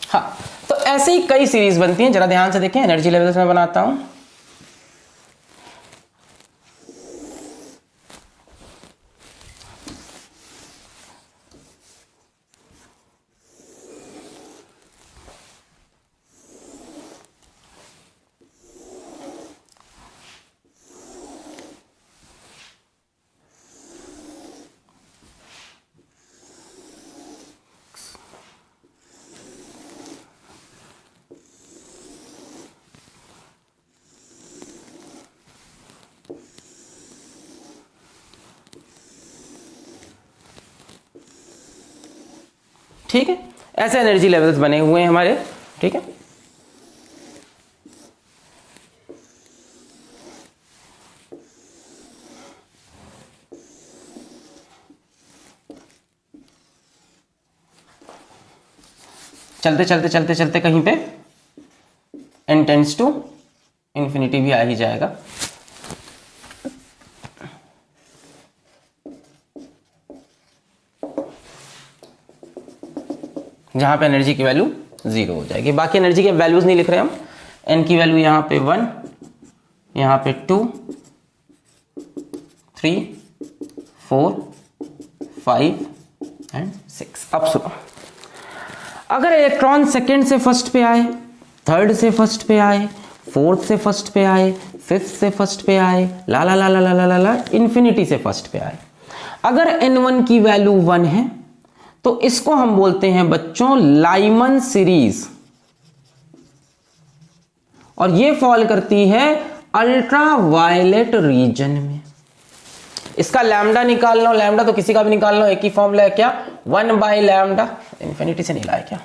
हाँ, तो ऐसे ही कई सीरीज बनती हैं, जरा ध्यान से देखें, एनर्जी लेवल्स में बनाता हूं। ठीक है, ऐसे एनर्जी लेवल्स बने हुए हैं हमारे, ठीक है। चलते चलते चलते चलते कहीं पे n टेंड्स टू इंफिनिटी भी आ ही जाएगा। जहां पे एनर्जी की वैल्यू 0 हो जाएगी। बाकी एनर्जी के वैल्यूज नहीं लिख रहे हम, n की वैल्यू यहां पे 1, यहां पे 2, 3, 4, 5 एंड 6। अब सुनो, अगर इलेक्ट्रॉन सेकंड से फर्स्ट पे आए, थर्ड से फर्स्ट पे आए, फोर्थ से फर्स्ट पे आए, फिफ्थ से फर्स्ट पे आए, ला ला ला ला ला ला ला इंफिनिटी से फर्स्ट पे आए, अगर n1 की वैल्यू 1 है तो इसको हम बोलते हैं बच्चों लाइमन सीरीज, और ये फॉल करती है अल्ट्रा वायलेट रीजन में। इसका लैम्डा निकाल लो, लैम्डा तो किसी का भी निकाल लो, एक ही फॉर्मूला है क्या, 1/λ, इंफिनिटी से नहीं लाए क्या,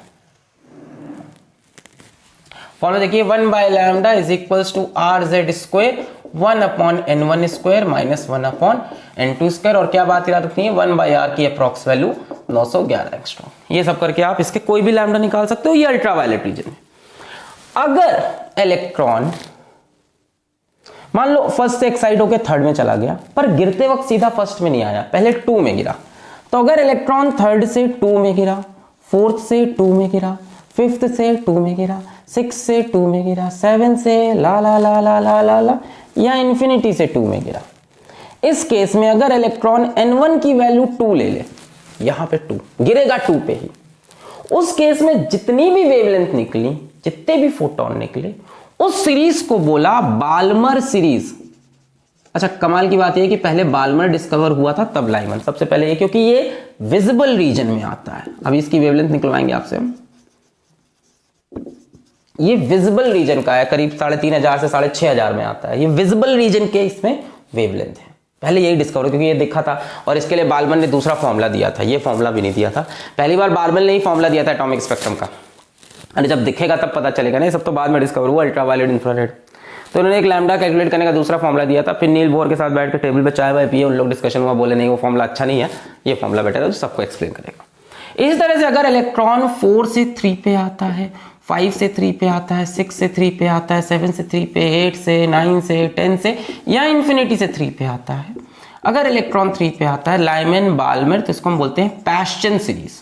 फॉर्मूला देखिए 1/λ is equals to RZ², 1/n1² minus 1/n2², और क्या बात याद रखनी है, 1/r की अप्रॉक्स वैल्यू 911 एंगस्ट्रॉम। ये सब करके आप इसके कोई भी लैम्डा निकाल सकते हो, ये अल्ट्रावायलेट रीजन है। अगर इलेक्ट्रॉन मान लो फर्स्ट से एक्साइट होकर थर्ड में चला गया, पर गिरते वक्त सीधा फर्स्ट में नहीं आया, पहले 2 में गिरा, तो अगर इलेक्ट्रॉन थर्ड से 2 में गिरा, फोर्थ से 2 में गिरा, फिफ्थ से 2 में गिरा, 6 से 2 में गिरा, 7 से ला ला ला ला ला ला ला या इंफिनिटी से 2 में गिरा, इस केस में अगर इलेक्ट्रॉन n1 की वैल्यू 2 ले ले, यहां पे 2 गिरेगा 2 पे ही, उस केस में जितनी भी वेवलेंथ निकली, जितने भी फोटोन निकले, उस सीरीज को बोला बाल्मर सीरीज। अच्छा, कमाल की बात यह कि पहले बाल्मर डिस्कवर हुआ था, तब लाइमन सबसे पहले ये, क्योंकि ये विजिबल रीजन में आता है। अभी इसकी वेवलेंथ निकलवाएंगे आपसे हम, ये विजिबल रीजन का है, करीब 3500 से 6500 में आता है, ये विजिबल रीजन के इसमें वेवलेंथ है। पहले यही डिस्कवर, क्योंकि ये देखा था, और इसके लिए बाल्मर ने दूसरा फॉर्मूला दिया था, ये फॉर्मूला भी नहीं दिया था, पहली बार बाल्मर ने ही फॉर्मूला दिया था एटॉमिक स्पेक्ट्रम का, अरे जब दिखेगा तब पता चलेगा, नहीं सब तो बाद में डिस्कवर हुआ, अल्ट्रावायलेट, इंफ्रारेड। तो उन्होंने एक लैम्डा कैलकुलेट करने का दूसरा फॉर्मूला दिया था, फिर नील बोर के साथ बैठ के टेबल पे चाय वाय पिए, उन लोग डिस्कशन हुआ, बोले नहीं वो फॉर्मूला अच्छा नहीं है, ये फॉर्मूला बेटर है, तो सबको एक्सप्लेन करेगा। इस तरह से अगर इलेक्ट्रॉन 4 से 3 पे आता है, 5 से 3 पे आता है, 6 से 3 पे आता है, 7 से 3 पे, 8 से, 9 से, 10 से या इंफिनिटी से 3 पे आता है, अगर इलेक्ट्रॉन 3 पे आता है, लाइमन बाल्मर, तो इसको हम बोलते हैं पैश्चन सीरीज।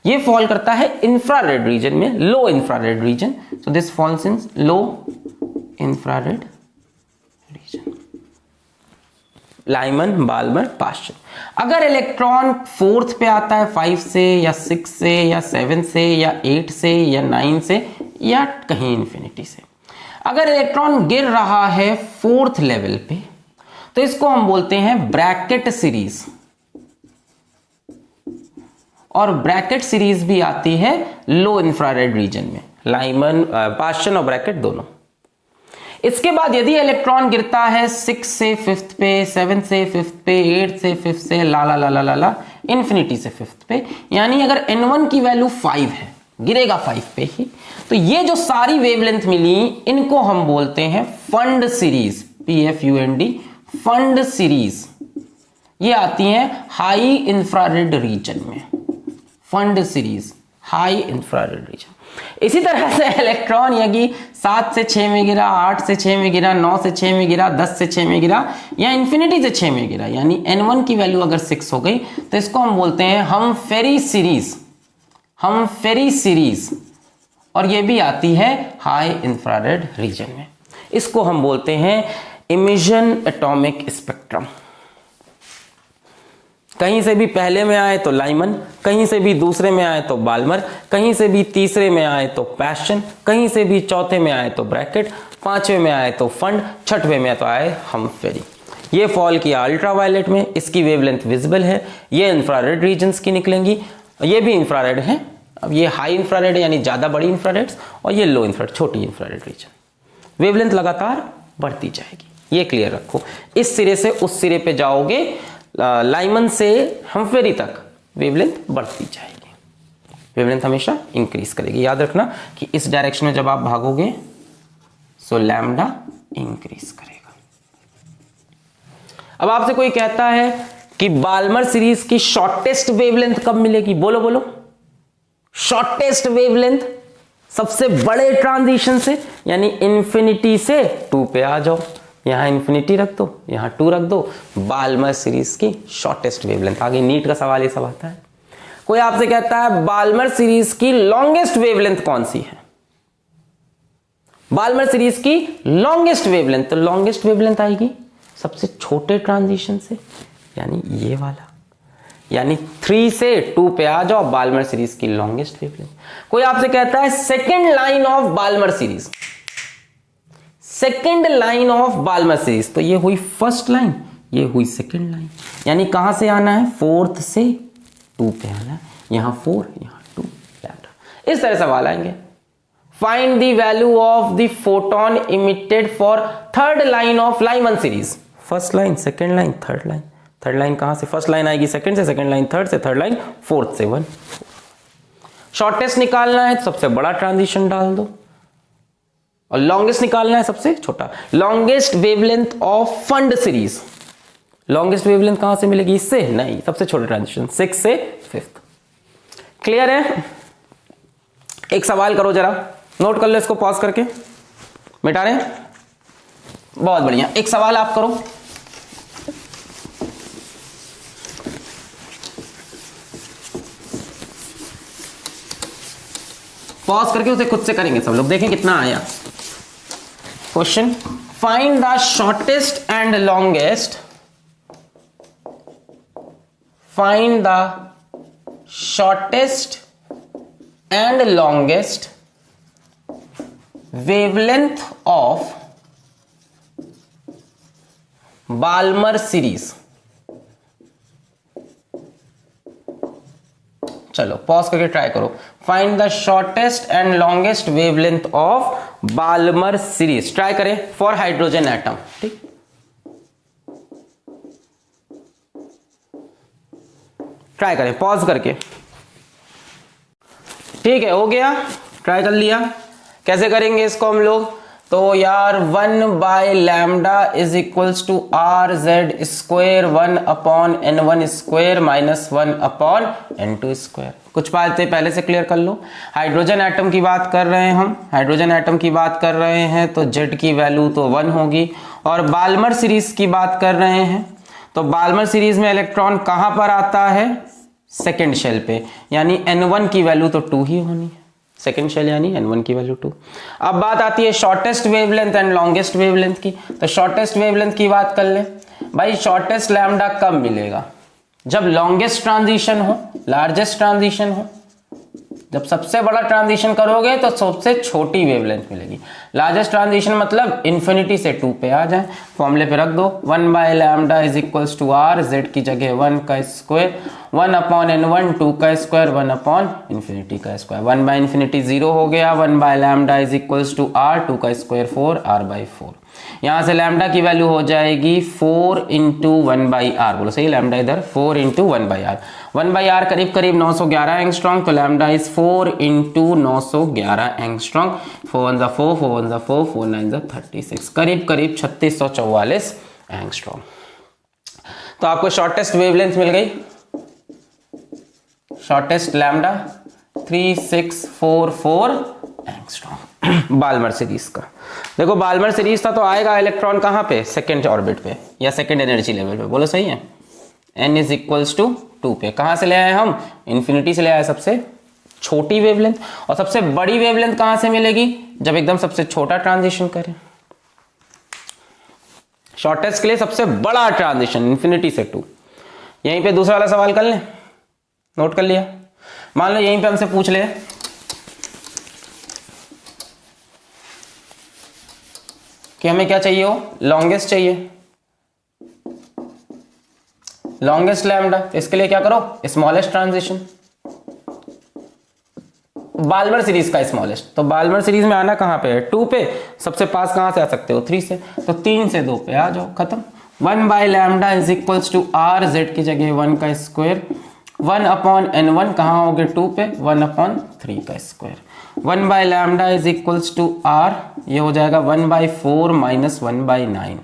ये फॉल करता है इंफ्रारेड रीजन में, low infrared region, so this falls in low infrared region, Lyman Balmer Paschen. अगर इलेक्ट्रॉन 4th पे आता है 5 से या 6 से या 7 से या 8 से या 9 से या कहीं इंफिनिटी से, अगर इलेक्ट्रॉन गिर रहा है 4th लेवल पे, तो इसको हम बोलते हैं ब्रैकेट सीरीज, और ब्रैकेट सीरीज भी आती है लो इंफ्रारेड रीजन में, लाइमन पैश्चन और ब्रैकेट दोनों। इसके बाद यदि इलेक्ट्रॉन गिरता है 6 से 5th पे, 7 से 5th पे, 8 से 5th से ला ला ला ला ला ला इन्फिनिटी से फिफ्थ पे, यानी अगर n1 की वैल्यू 5 है, गिरेगा 5 पे ही, तो ये जो सारी वेवलेंथ मिली इनको हम बोलते हैं fund series, PFUND, fund series. ये आती हैं हाई इंफ्रारेड रीजन में, fund series high infrared reason. इसी तरह से इलेक्ट्रॉन यदि 7 से 6 में गिरा, 8 से 6 में गिरा, 9 से 6 में गिरा, 10 से 6 में गिरा या इंफिनिटी से 6 में गिरा, यानी n1 की वैल्यू अगर 6 हो गई तो इसको हम बोलते हैं हमफेरी सीरीज, हमफेरी सीरीज, और ये भी आती है हाई इंफ्रारेड रीजन में। इसको हम बोलते हैं इमिशन एटॉमिक स्पेक्ट्रम। कहीं से भी पहले में आए तो लाइमन, कहीं से भी दूसरे में आए तो बाल्मर, कहीं से भी तीसरे में आए तो पैशन, कहीं से भी चौथे में आए तो ब्रैकेट, पांचवें में आए तो फंड, छठवें में तो आए हमफेरी। ये फॉल किया अल्ट्रावायलेट में, इसकी वेवलेंथ विजिबल है, ये इंफ्रारेड रीजन्स की निकलेंगी, ये भी इंफ्रारेड है। अब ये हाई इंफ्रारेड है यानी ज्यादा बड़ी इंफ्रारेड्स, और ये लो इंफ्रारेड छोटी इंफ्रारेड रीजन। वेवलेंथ लगातार बढ़ती जाएगी, ये क्लियर रखो। इस सिरे से उस सिरे पे जाओगे, लाइमन से हमफेरी तक वेवलेंथ बढ़ती जाएगी, वेवलेंथ हमेशा इंक्रीज करेगी। याद रखना कि इस डायरेक्शन में जब आप भागोगे सो लैम्डा इंक्रीज करेगा। अब आपसे कोई कहता है कि बाल्मर सीरीज की शॉर्टेस्ट वेवलेंथ कब मिलेगी, बोलो बोलो। शॉर्टेस्ट वेवलेंथ सबसे बड़े ट्रांजिशन से, यानी इंफिनिटी से 2 पे आ जाओ, यहां इंफिनिटी रख दो, यहां 2 रख दो, बाल्मर सीरीज की शॉर्टेस्ट वेवलेंथ। आगे नीट का सवाल ये सब आता है। कोई आपसे कहता है बाल्मर सीरीज की लॉन्गेस्ट वेवलेंथ कौन सी है, बाल्मर सीरीज की लॉन्गेस्ट वेवलेंथ, तो लॉन्गेस्ट वेवलेंथ आएगी सबसे छोटे ट्रांजिशन से, यानी ये वाला, यानी 3 से 2 पे आ जाओ, बाल्मर सीरीज की लॉन्गेस्ट वेवलेंथ। कोई आपसे कहता है second line of Balmer series, second line of Balmer series, तो ये हुई फर्स्ट लाइन, ये हुई सेकेंड लाइन, यानी कहां से आना है, 4th से 2 पे आना है, यहां 4 यहां 2 लैम्डा। इस तरह सवाल आएंगे। Find the value of the photon emitted for third line of Lyman series, first line, second line, third line. Third line कहां से, फर्स्ट लाइन आएगी सेकंड से, सेकंड लाइन थर्ड से, थर्ड लाइन फोर्थ से 1। शॉर्टेस्ट निकालना है तो सबसे बड़ा ट्रांजिशन डाल दो, और लॉन्गेस्ट निकालना है सबसे छोटा। Longest wavelength of fund series, longest wavelength कहां से मिलेगी, इससे नहीं, सबसे छोटे ट्रांजिशन 6 से 5th। क्लियर है। एक सवाल करो जरा, नोट कर लो इसको, पॉज करके मिटा रहे हैं, बहुत बढ़िया। एक सवाल आप करो, पॉज करके उसे खुद से करेंगे सब लोग, देखें कितना आया। Question, find the shortest and longest, find the shortest and longest wavelength of Balmer series. चलो पॉज करके ट्राई करो। Find the shortest and longest wavelength of Balmer series, try करें फॉर हाइड्रोजन एटम। ठीक, ट्राई करें pause करके। ठीक है, हो गया, ट्राई कर लिया। कैसे करेंगे इसको हम लोग, तो यार 1/λ is equals to R Z square 1/n1 square minus 1/n2 square. कुछ बातें पहले से क्लियर कर लो। हाइड्रोजन एटम की बात कर रहे हैं हम, हाइड्रोजन एटम की बात कर रहे हैं तो जेड की वैल्यू तो 1 होगी, और बाल्मर सीरीज की बात कर रहे हैं तो बाल्मर सीरीज में इलेक्ट्रॉन कहां पर आता है, सेकेंड शेल पे, यानी n1 की वैल्यू तो 2 ही होनी है, सेकेंड शेल यानी n1 की वैल्यू 2। अब बात आती है shortest wavelength and longest wavelength की, तो शॉर्टेस्ट वेवलेंथ की बात कर ले भाई। शॉर्टेस्ट लैम्डा कब मिलेगा, जब लॉन्गेस्ट ट्रांजिशन हो, लार्जेस्ट ट्रांजिशन हो। जब सबसे बड़ा ट्रांजिशन करोगे तो सबसे छोटी वेवलेंथ मिलेगी। लार्जेस्ट ट्रांजिशन मतलब इंफिनिटी से 2 पे आ जाए, फॉर्मूले पे रख दो 1/λ is equals to R, Z की जगह 1 का स्क्वायर, 1/n1 2 का स्क्वायर, 1/इंफिनिटी का स्क्वायर। 1/इंफिनिटी 0 हो गया, 1/λ इज इक्वल्स टू आर, 2 का स्क्वायर 4, r/4। यहां से लैम्डा की वैल्यू हो जाएगी 4 इंटू 1/r, बोलो सही, लैम्डा इधर 4 इंटू 1/r, 1/r करीब करीब 911 एंगस्ट्रॉम, तो लैम्डा इज 4 इंटू 911 एंगस्ट्रॉम, 4 1 4 4 1 4 4 9 36, करीब करीब 3644 एंगस्ट्रॉम। तो आपको शॉर्टेस्ट वेवलेंथ मिल गई, shortest lambda 3644 angstrom Balmer series का। देखो बाल्मर सीरीज था तो आएगा इलेक्ट्रॉन कहां पे, सेकंड ऑर्बिट पे या सेकंड एनर्जी लेवल पे, बोलो सही है, n इज इक्वल्स टू 2 पे। कहां से ले आए हम, इन्फिनिटी से ले आए, सबसे छोटी वेवलेंथ, और सबसे बड़ी वेवलेंथ कहां से मिलेगी, जब एकदम सबसे छोटा ट्रांजिशन करें। शॉर्टेस्ट के लिए सबसे बड़ा ट्रांजिशन इन्फिनिटी से 2। यहीं पे दूसरा वाला सवाल कर लें, नोट कर लिया। मान लो यहीं पे हमसे पूछ ले कि हमें क्या चाहिए हो, लॉन्गेस्ट चाहिए, लॉन्गेस्ट लैम्डा, तो इसके लिए क्या करो, स्मॉलेस्ट ट्रांजिशन, बाल्मर सीरीज का स्मॉलेस्ट। तो बाल्मर सीरीज में आना कहां पे है, 2 पे, सबसे पास कहां से आ सकते हो, 3 से, तो 3 से 2 पे आ जाओ, खत्म। 1/λ is equals to r, z की जगह 1 का स्क्वायर, 1/n1 कहाँ होगे, 2 पे, 1/3 का square, 1/λ is equals to r, ये हो जाएगा 1/4 minus 1/9,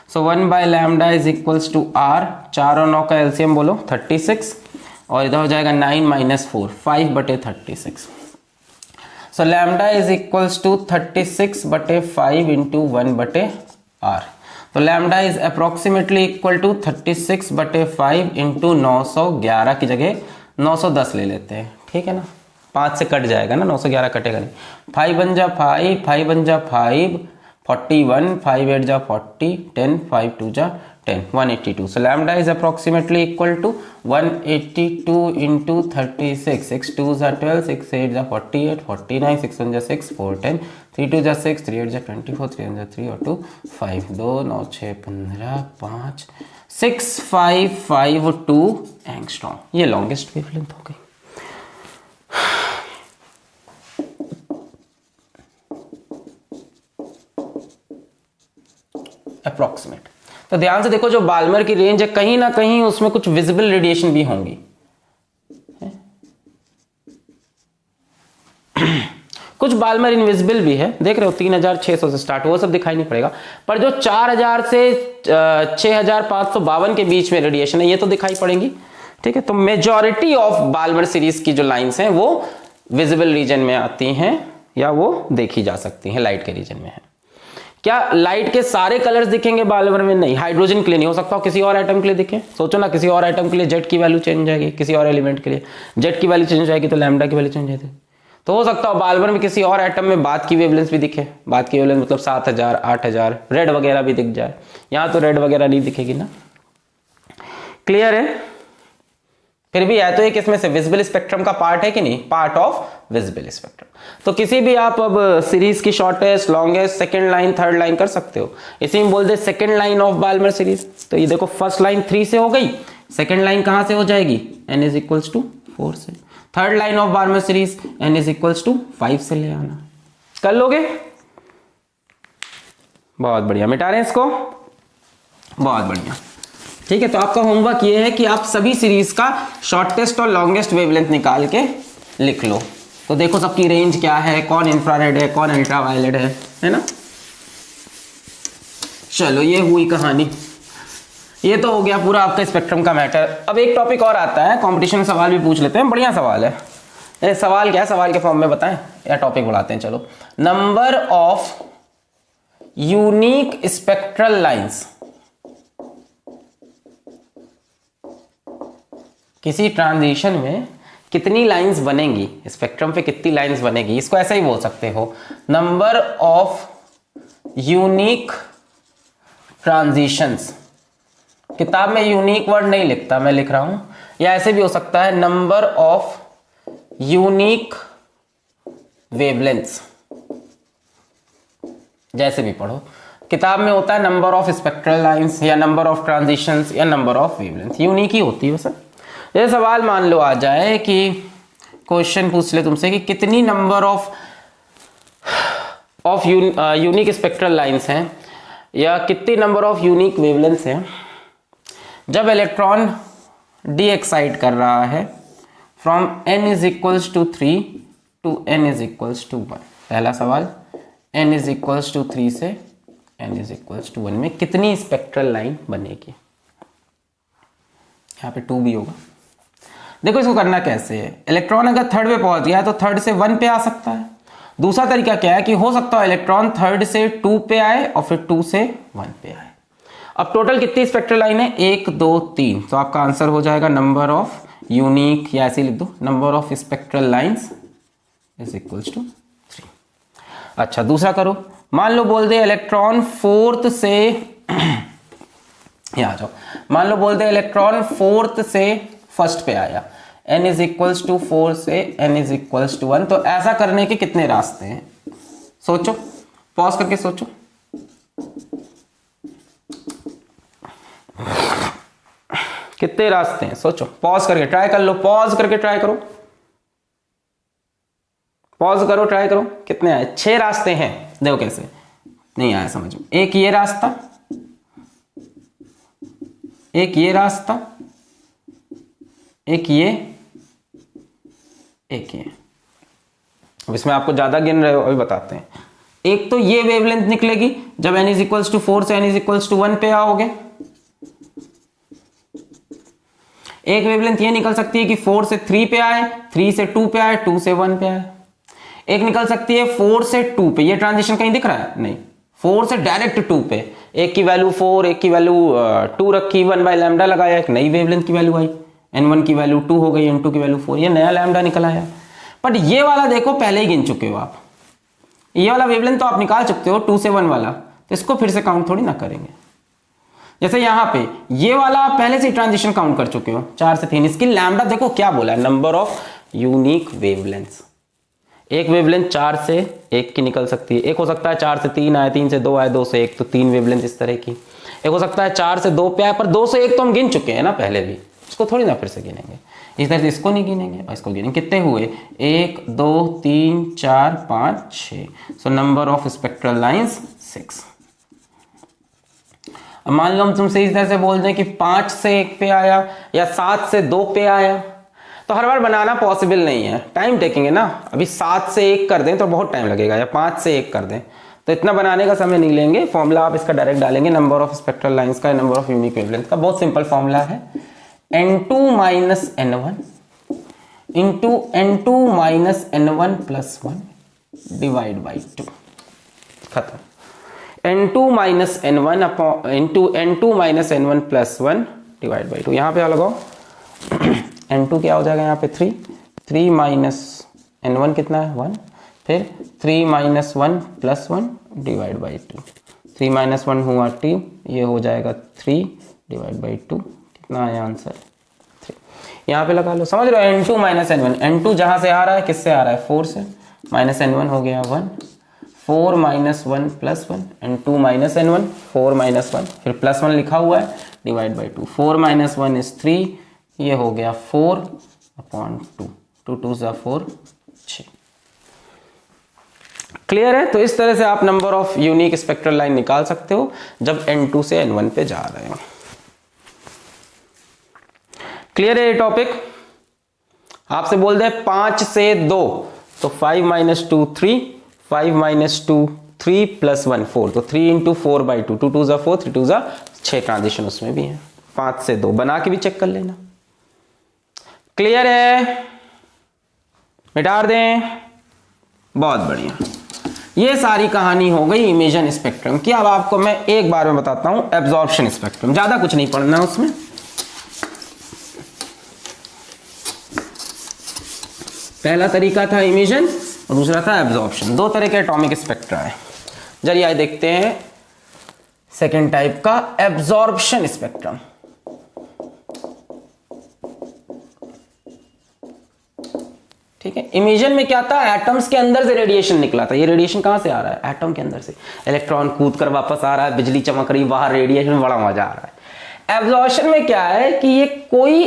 so 1/λ is equals to r, 4 और 9 का एलसीएम बोलो 36, और इधर हो जाएगा 9 minus 4, 5/36, so lambda is equals to 36/5 into 1/r, तो lambda is approximately equal to 36/5 into 911 की जगह 910 ले लेते हैं, ठीक है ना, 5 से कट जाएगा ना, 911 कटेगा नहीं, 5 1 जा 5, 5 1 जा 5, 41, 5 8 जा 40, 10, 5 2 जा 10, 182, so lambda is approximately equal to 182 into 36, 6 2s are 12, 6 8s are 48, 49, 6 1 are 6, 4 10, 3 2 are 6, 3 8 are 24, 3 1 are 3 और 2 5, 2 9 6 15 5 6 5 5 2 एंगस्ट्रॉम, ये लॉन्गेस्ट वेवलेंथ हो गई। अप्रोक्सीमेट, तो ध्यान से देखो, जो बाल्मर की रेंज है कहीं ना कहीं उसमें कुछ विजिबल रेडिएशन भी होंगी, कुछ बाल्मर इनविजिबल भी है, देख रहे हो 3600 से स्टार्ट, वो सब दिखाई नहीं पड़ेगा, पर जो 4000 से 6552 के बीच में रेडिएशन है ये तो दिखाई पड़ेंगी, ठीक है। तो मेजॉरिटी ऑफ बाल्मर सीरीज की जो लाइंस हैं वो विजिबल रीजन में आती हैं या वो देखी जा सकती हैं, लाइट के रीजन में है। क्या लाइट के सारे कलर्स दिखेंगे बाल्मर में, नहीं, हाइड्रोजन के लिए नहीं हो सकता, किसी और एटम के लिए दिखे, सोचो ना, किसी और एटम के लिए जेड की वैल्यू चेंज हो जाएगी, किसी और एलिमेंट के लिए जेड की वैल्यू चेंज हो जाएगी तो लैम्डा की वैल्यू चेंज हो जाती, तो हो सकता है बाल्मर में किसी और एटम में बाद की वेवलेंथ भी दिखे, बाद की वेवलेंथ मतलब 7000 8000, रेड वगैरह भी दिख जाए, यहां तो रेड वगैरह नहीं दिखेगी ना, क्लियर है। फिर भी है तो एक इसमें से विजिबल स्पेक्ट्रम का पार्ट है कि नहीं, पार्ट ऑफ विजिबल स्पेक्ट्रम। तो किसी भी आप अब सीरीज की shortest, longest, second line, third line कर सकते हो, इसी में बोल दे second line of Balmer series. तो ये देखो फर्स्ट लाइन 3 से हो गई, सेकंड लाइन कहां से हो जाएगी, n इज इक्वल्स टू 4 से, third line of Balmer series n is equals to 5 से ले आना, कर लोगे, बहुत बढ़िया, मिटा रहे हैं इसको, बहुत बढ़िया, ठीक है। तो आपका होमवर्क ये है कि आप सभी सीरीज का शॉर्टेस्ट और लॉन्गेस्ट वेवलेंथ निकाल के लिख लो। तो देखो सबकी रेंज क्या है, कौन इंफ्रारेड है, कौन अल्ट्रावायलेट है ना। चलो ये हुई कहानी, ये तो हो गया पूरा आपका स्पेक्ट्रम का मैटर। अब एक टॉपिक और आता है, कंपटीशन में सवाल भी पूछ लेते हैं, बढ़िया सवाल है। ये सवाल क्या है, सवाल के फॉर्म में बताएं या टॉपिक बढ़ाते हैं, चलो। Number of unique spectral lines, किसी ट्रांजिशन में कितनी लाइंस बनेंगी, स्पेक्ट्रम पे कितनी लाइंस बनेगी, इसको ऐसा ही बोल सकते हो, नंबर ऑफ यूनिक ट्रांजिशंस। किताब में यूनिक वर्ड नहीं लिखता, मैं लिख रहा हूं, या ऐसे भी हो सकता है नंबर ऑफ यूनिक वेवलेंथ्स, जैसे भी पढ़ो। किताब में होता है नंबर ऑफ स्पेक्ट्रल लाइंस या नंबर ऑफ ट्रांजिशंस या नंबर ऑफ वेवलेंथ, यूनिक ही होती है सर। ये सवाल मान लो आ जाए कि क्वेश्चन पूछ ले तुमसे कि कितनी number of unique spectral lines हैं या कितनी नंबर ऑफ यूनिक वेवलेंथ्स हैं जब इलेक्ट्रॉन डी एक्साइट कर रहा है from n is equals to 3 to n is equals to 1। पहला सवाल, n इज इक्वल्स टू 3 से n इज इक्वल्स टू 1 में कितनी स्पेक्ट्रल लाइन बनेगी। यहाँ पे 2 भी होगा। देखो इसको करना कैसे है, इलेक्ट्रॉन अगर थर्ड पे पहुंच गया है तो थर्ड से 1 पे आ सकता है। दूसरा तरीका क्या है कि हो सकता है इलेक्ट्रॉन थर्ड से 2 पे आए और फिर 2 से 1 पे आए। अब टोटल कितनी स्पेक्ट्रल लाइन है, 1 2 3, तो आपका आंसर हो जाएगा नंबर ऑफ यूनिक, या ऐसे लिख दो number of spectral lines is equals to 3। अच्छा दूसरा करो, मान लो बोल दे इलेक्ट्रॉन फोर्थ से यहाँ आ जाओ, मान लो बोल दे इलेक्ट्रॉन फोर्थ से फर्स्ट पे आया, n इज इक्वल्स टू 4 से n इज इक्वल्स टू 1। तो ऐसा करने के कितने रास्ते हैं, सोचो, पॉज करके सोचो। कितने रास्ते हैं सोचो, पॉज करके ट्राई कर लो, पॉज करके ट्राई करो, पॉज करो, ट्राई करो। कितने आए, 6 रास्ते हैं। देखो कैसे, नहीं आया समझ में। एक ये रास्ता, एक ये रास्ता, एक ये, एक ये। अब इसमें आपको ज्यादा गिन रहे हो अभी बताते हैं। एक तो ये वेवलेंथ निकलेगी जब n इज इक्वल्स टू 4 से n इज इक्वल्स टू 1 पे आओगे। एक वेवलेंथ ये निकल सकती है कि 4 से 3 पे आए, 3 से 2 पे आए, 2 से 1 पे आए। एक निकल सकती है 4 से 2 पे, ये ट्रांजिशन कहीं दिख रहा है नहीं, 4 से डायरेक्ट 2 पे, एक की वैल्यू 4, एक की वैल्यू 2 रखी, 1/λ लगाया, एक नई वेवलेंथ की वैल्यू आई, n1 की वैल्यू 2 हो गई, n2 की वैल्यू 4, ये नया लैम्डा निकल आया। बट ये वाला देखो पहले ही गिन चुके हो आप, ये वाला वेवलेंथ तो आप निकाल चुके हो 2 से 1 वाला, तो इसको फिर से काउंट थोड़ी ना करेंगे। जैसे यहाँ पे ये वाला आप पहले से ट्रांजिशन काउंट कर चुके हो 4 से 3, इसकी लैम्डा देखो क्या बोला है, नंबर ऑफ यूनिक वेवलेंथ्स। एक वेवलेंथ 4 से 1 की निकल सकती है, एक हो सकता है 4 से 3 आए, 3 से 2 आए, 2 से 1, तो 3 वेवलेंथ इस तरह की। एक हो सकता है 4 से 2 पे आए, पर 2 से 1 तो हम गिन चुके हैं ना पहले भी, इसको थोड़ी ना फिर से गिनेंगे। इस तरह से इसको नहीं गिनेंगे और इसको गिनेंगे। कितने हुए, 1 2 3 4 5 6, so number of spectral lines 6। अब मान लो हम तुमसे इस तरह से बोल दें कि 5 से 1 पे आया या 7 से 2 पे आया, तो हर बार बनाना पॉसिबल नहीं है, टाइम टेकिंग है ना। अभी 7 से 1 कर दें तो बहुत टाइम लगेगा, या 5 से 1 कर दें तो इतना बनाने का समय नहीं लेंगे। फॉर्मूला आप इसका डायरेक्ट डालेंगे नंबर ऑफ स्पेक्ट्रल लाइंस का, नंबर ऑफ यूनिक वेवलेंथ का। बहुत सिंपल फॉर्मूला है, n2 minus n1 into n2 minus n1 plus 1 divide by 2, खत्म। n2 minus n1 into n2 minus n1 plus 1 divide by 2। यहाँ पे लगाओ n2 क्या हो जाएगा यहाँ पे 3 माइनस n1 कितना है 1, फिर 3 minus 1 plus 1 divide by 2, 3 minus 1 हुआ 2, ये हो जाएगा 3 डिवाइड बाई 2, कितना आया आंसर 3। यहाँ पे लगा लो, समझ लो n2 माइनस n1, n2 जहाँ से आ रहा है किससे आ रहा है 4 से, माइनस n1 हो गया 1, 4 minus 1 plus 1, n2 minus n1, 4 minus 1, फिर प्लस 1 लिखा हुआ है डिवाइड बाई 2, 4 माइनस 1 इज 3, ये हो गया 4/2, 2 2 ज़ा 4 6। क्लियर है। तो इस तरह से आप number of unique spectral line निकाल सकते हो जब n2 से n1 पे जा रहे हो। क्लियर है ये टॉपिक। आपसे बोल दे 5 से 2, तो 5 माइनस 2 3, 5 माइनस 2 3 प्लस 1 4, तो 3 इंटू 4/2, 2 2 ज़ा 4, 3 2 ज़ा 6 ट्रांजिशन उसमें भी है। 5 से 2 बना के भी चेक कर लेना। क्लियर है, मिटा दें, बहुत बढ़िया। ये सारी कहानी हो गई इमेजन स्पेक्ट्रम की। अब आपको मैं एक बार में बताता हूं एब्जॉर्प्शन स्पेक्ट्रम, ज्यादा कुछ नहीं पढ़ना है उसमें। पहला तरीका था इमेजन और दूसरा था एब्जॉर्प्शन। 2 तरह के एटॉमिक स्पेक्ट्रा है। जरिए आइए देखते हैं सेकेंड टाइप का एब्जॉर्प्शन स्पेक्ट्रम। ठीक है, इमेजन में क्या था, एटम्स के अंदर से रेडिएशन निकला था। ये रेडिएशन कहां से आ रहा है, एटम के अंदर से। इलेक्ट्रॉन कूद कर वापस आ रहा है, बिजली चमक रही, बाहर रेडिएशन, बड़ा मजा आ रहा है। एब्जॉर्प्शन में क्या है कि ये कोई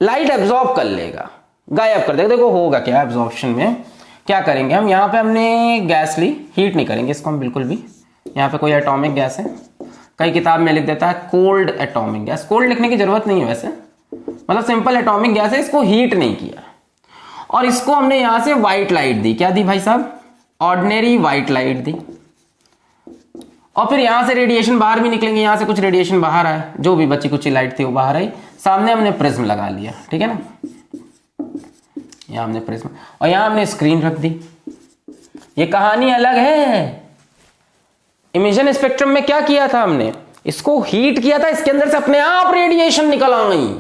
लाइट एब्जॉर्ब कर लेगा, गायब कर देगा। देखो होगा क्या एब्जॉर्प्शन में, क्या करेंगे हम, यहां पे हमने गैस ली, हीट नहीं करेंगे इसको हम बिल्कुल भी, यहाँ पे कोई एटॉमिक गैस है, कई किताब में लिख देता है कोल्ड एटॉमिक गैस। कोल्ड लिखने की जरूरत नहीं है वैसे, मतलब सिंपल एटॉमिक गैस है, इसको हीट नहीं किया। और इसको हमने यहां से व्हाइट लाइट दी। क्या दी भाई साहब? ऑर्डिनरी व्हाइट लाइट दी। और फिर यहां से रेडिएशन बाहर भी निकलेंगे, यहां से कुछ रेडिएशन बाहर आए, जो भी बची कुछ लाइट थी वो बाहर आई, सामने हमने प्रिज्म लगा लिया, ठीक है ना। यहां हमने प्रिज्म और यहां हमने स्क्रीन रख दी। ये कहानी अलग है। इमेजन स्पेक्ट्रम में क्या किया था हमने? इसको हीट किया था, इसके अंदर से अपने आप रेडिएशन निकल आई।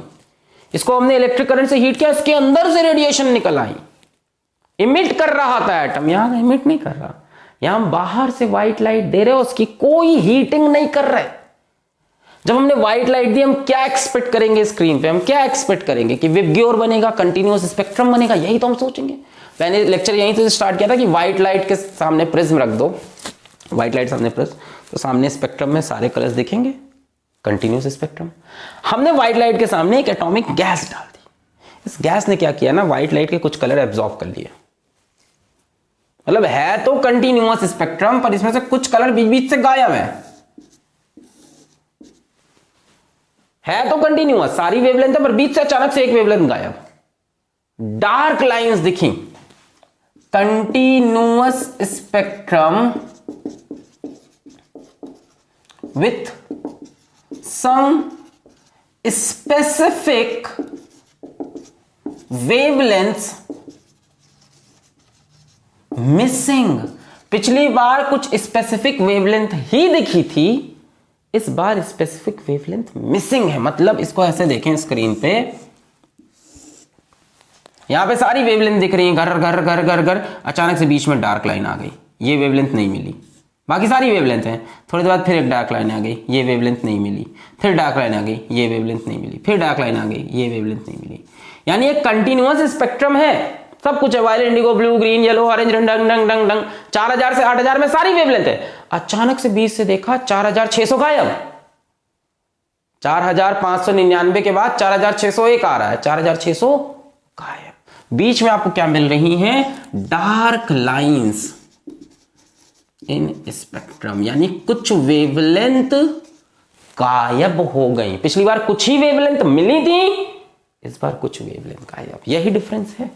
इसको हमने इलेक्ट्रिक करंट से हीट किया, इसके अंदर से रेडिएशन निकल आई। इमिट कर रहा था एटम, यहां इमिट नहीं कर रहा। यहां हम बाहर से व्हाइट लाइट दे रहे हो, उसकी कोई हीटिंग नहीं कर रहे। जब हमने व्हाइट लाइट दी, हम क्या एक्सपेक्ट करेंगे स्क्रीन पे? हम क्या एक्सपेक्ट करेंगे कि विबग्योर बनेगा, कंटिन्यूअस स्पेक्ट्रम बनेगा, यही तो हम सोचेंगे। मैंने लेक्चर यहीं से स्टार्ट किया था कि व्हाइट लाइट के सामने प्रिज्म रख दो, व्हाइट लाइट सामने प्रिज्म, तो सामने स्पेक्ट्रम में सारे कलर्स दिखेंगे, कंटिन्यूअस स्पेक्ट्रम। हमने व्हाइट लाइट के सामने एक एटॉमिक गैस डाल दी। इस गैस ने क्या किया ना, व्हाइट लाइट के कुछ कलर एब्जॉर्ब कर लिए। मतलब है तो कंटिन्यूअस स्पेक्ट्रम, पर इसमें से कुछ कलर बीच बीच से गायब है तो कंटिन्यूअस, सारी वेवलेंथ है, पर बीच से अचानक से एक वेवलेंथ गायब। डार्क लाइंस दिखी। Continuous spectrum with some specific wavelengths missing। पिछली बार कुछ स्पेसिफिक वेवलेंथ ही दिखी थी, इस बार स्पेसिफिक वेवलेंथ मिसिंग है। मतलब इसको ऐसे देखें स्क्रीन पे, यहां पे सारी वेवलेंथ दिख रही है, घर घर घर घर घर, अचानक से बीच में डार्क लाइन आ गई, ये वेवलेंथ नहीं मिली। बाकी सारी वेवलेंथ हैं, थोड़ी देर बाद फिर एक डार्क लाइन आ गई, ये वेवलेंथ नहीं मिली, फिर डार्क लाइन आ गई, ये वेवलेंथ नहीं मिली, फिर डार्क लाइन आ गई, ये वेवलेंथ नहीं मिली। यानी एक कंटिन्यूअस स्पेक्ट्रम है, सब कुछ है, violet, indigo, blue, green, yellow, orange, डंग डंग डंग डंग। 4000 से 8000 में सारी वेवलेंथ है। अचानक से 20 से देखा 4600 गायब। 4599 के बाद 4601 आ रहा है, 4600 गायब। बीच में आपको क्या मिल रही हैं? डार्क लाइंस इन स्पेक्ट्रम, यानी कुछ वेवलेंथ गायब हो गई। पिछली बार कुछ ही वेवलेंथ मिली थी, इस बार कुछ वेवलेंथ गायब। यही डिफरेंस है।